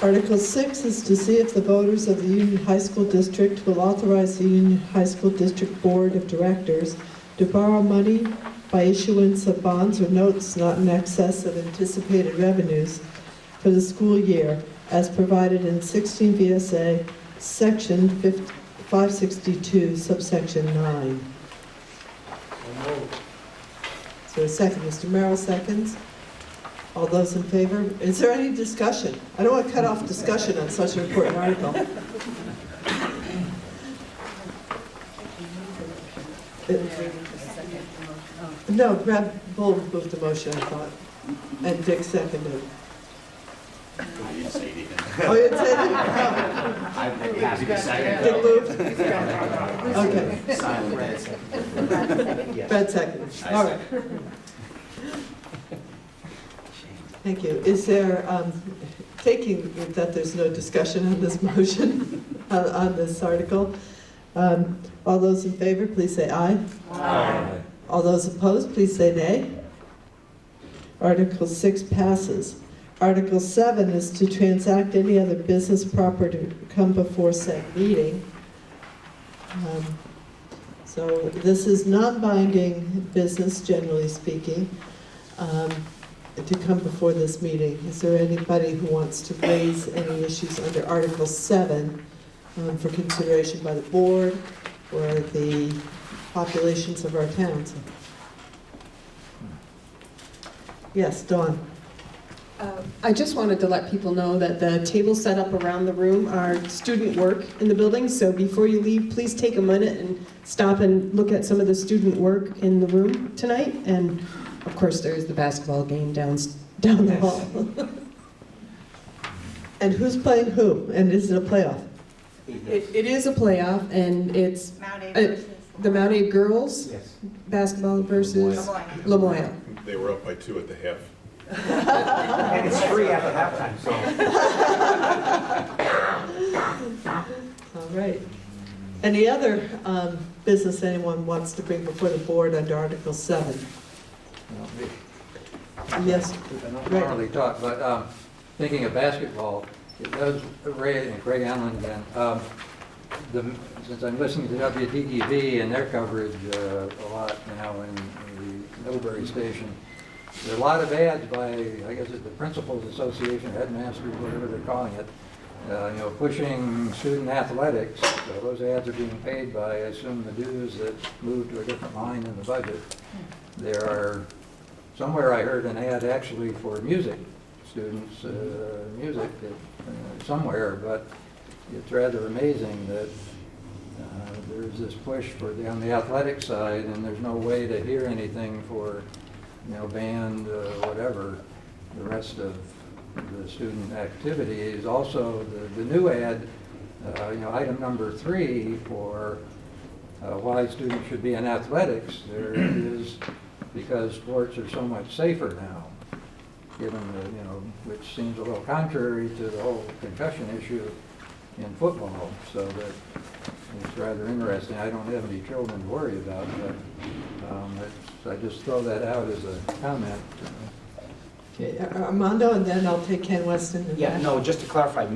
Article 6 is to see if the voters of the Union High School District will authorize the Union High School District Board of Directors to borrow money by issuance of bonds or notes not in excess of anticipated revenues for the school year as provided in 16 VSA Section 562, subsection 9. So a second, Mr. Merrill seconds. All those in favor? Is there any discussion? I don't want to cut off discussion on such an important article. No, Brad Bull moved the motion, I thought, and Dick seconded. You didn't say anything. Oh, you didn't say anything? I'd be happy to second. Dick moved? Okay. Silent. Brad seconded. Yes. Brad seconded. All right. Thank you. Is there, taking that there's no discussion on this motion, on this article, all those in favor, please say aye. Aye. All those opposed, please say nay. Article 6 passes. Article 7 is to transact any other business proper to come before said meeting. So this is non-binding business, generally speaking, to come before this meeting. Is there anybody who wants to raise any issues under Article 7 for consideration by the board or the populations of our towns? Yes, Dawn. I just wanted to let people know that the tables set up around the room are student work in the building, so before you leave, please take a minute and stop and look at some of the student work in the room tonight. And of course, there's the basketball game down the hall. And who's playing who? And is it a playoff? It is a playoff, and it's the Mount Airy girls basketball versus Lamoille. They were up by 2 at the half. And it's free after halftime, so. All right. Any other business anyone wants to bring before the board under Article 7? Yes. I don't normally talk, but thinking of basketball, it does, Ray and Craig Allen again, since I'm listening to WDTV and their coverage a lot now in the Middlebury station, there are a lot of ads by, I guess it's the Principals Association, headmasters, whatever they're calling it, pushing student athletics. So those ads are being paid by, I assume, the dues that move to a different line in the budget. There are, somewhere I heard an ad actually for music, students' music somewhere, but it's rather amazing that there's this push for on the athletic side, and there's no way to hear anything for band, whatever, the rest of the student activities. Also, the new ad, item number 3 for why students should be in athletics, there is because sports are so much safer now, given the, which seems a little contrary to the whole concussion issue in football, so that it's rather interesting. I don't have any children to worry about, but I just throw that out as a comment. Okay, Armando, and then I'll take Ken Weston. Yeah, no, just to clarify,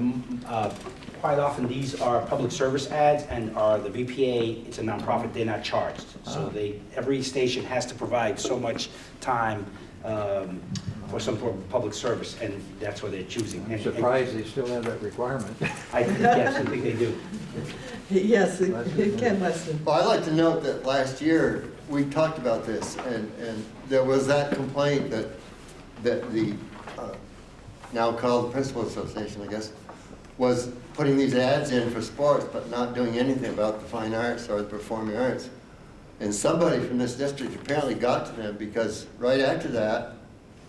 quite often these are public service ads, and are the VPA, it's a nonprofit, they're not charged. So every station has to provide so much time for some sort of public service, and that's what they're choosing. I'm surprised they still have that requirement. Yes, I think they do. Yes, Ken Weston. Well, I'd like to note that last year, we talked about this, and there was that complaint that the, now called the Principal Association, I guess, was putting these ads in for sports, but not doing anything about the fine arts or the performing arts. And somebody from this district apparently got to them, because right after that,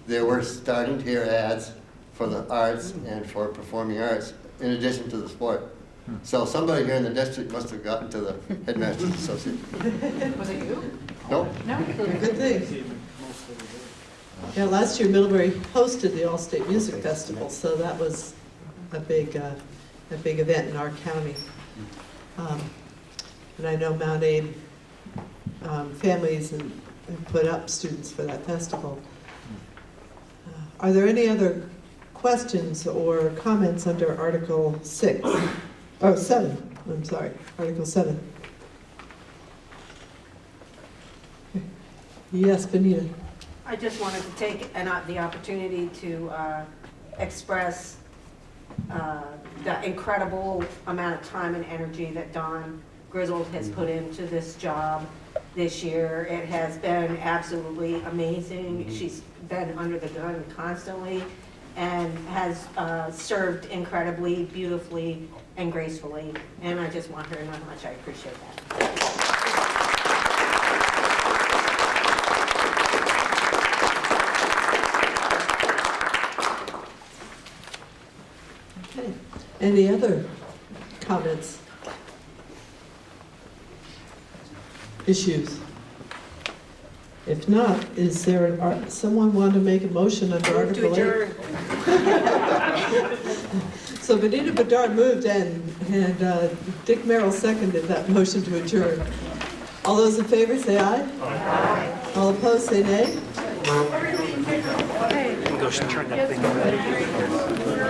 they were starting to hear ads for the arts and for performing arts, in addition to the sport. So somebody here in the district must have gotten to the Headmasters Association. Was it you? Nope. No? Good thing. Yeah, last year Middlebury hosted the All-State Music Festival, so that was a big event in our county. And I know Mount Aid families and put up students for that festival. Are there any other questions or comments under Article 6? Oh, 7, I'm sorry, Article 7. Yes, Benita. I just wanted to take the opportunity to express the incredible amount of time and energy that Dawn Griswold has put into this job this year. It has been absolutely amazing. She's been under the gun constantly and has served incredibly, beautifully, and gracefully. And I just want her to know how much I appreciate that. Okay. Any other comments? Issues? If not, is there, someone want to make a motion under Article 8? So Benita Bedard moved and Dick Merrill seconded that motion to adjourn. All those in favor say aye. Aye. All opposed say nay. Go turn that thing on.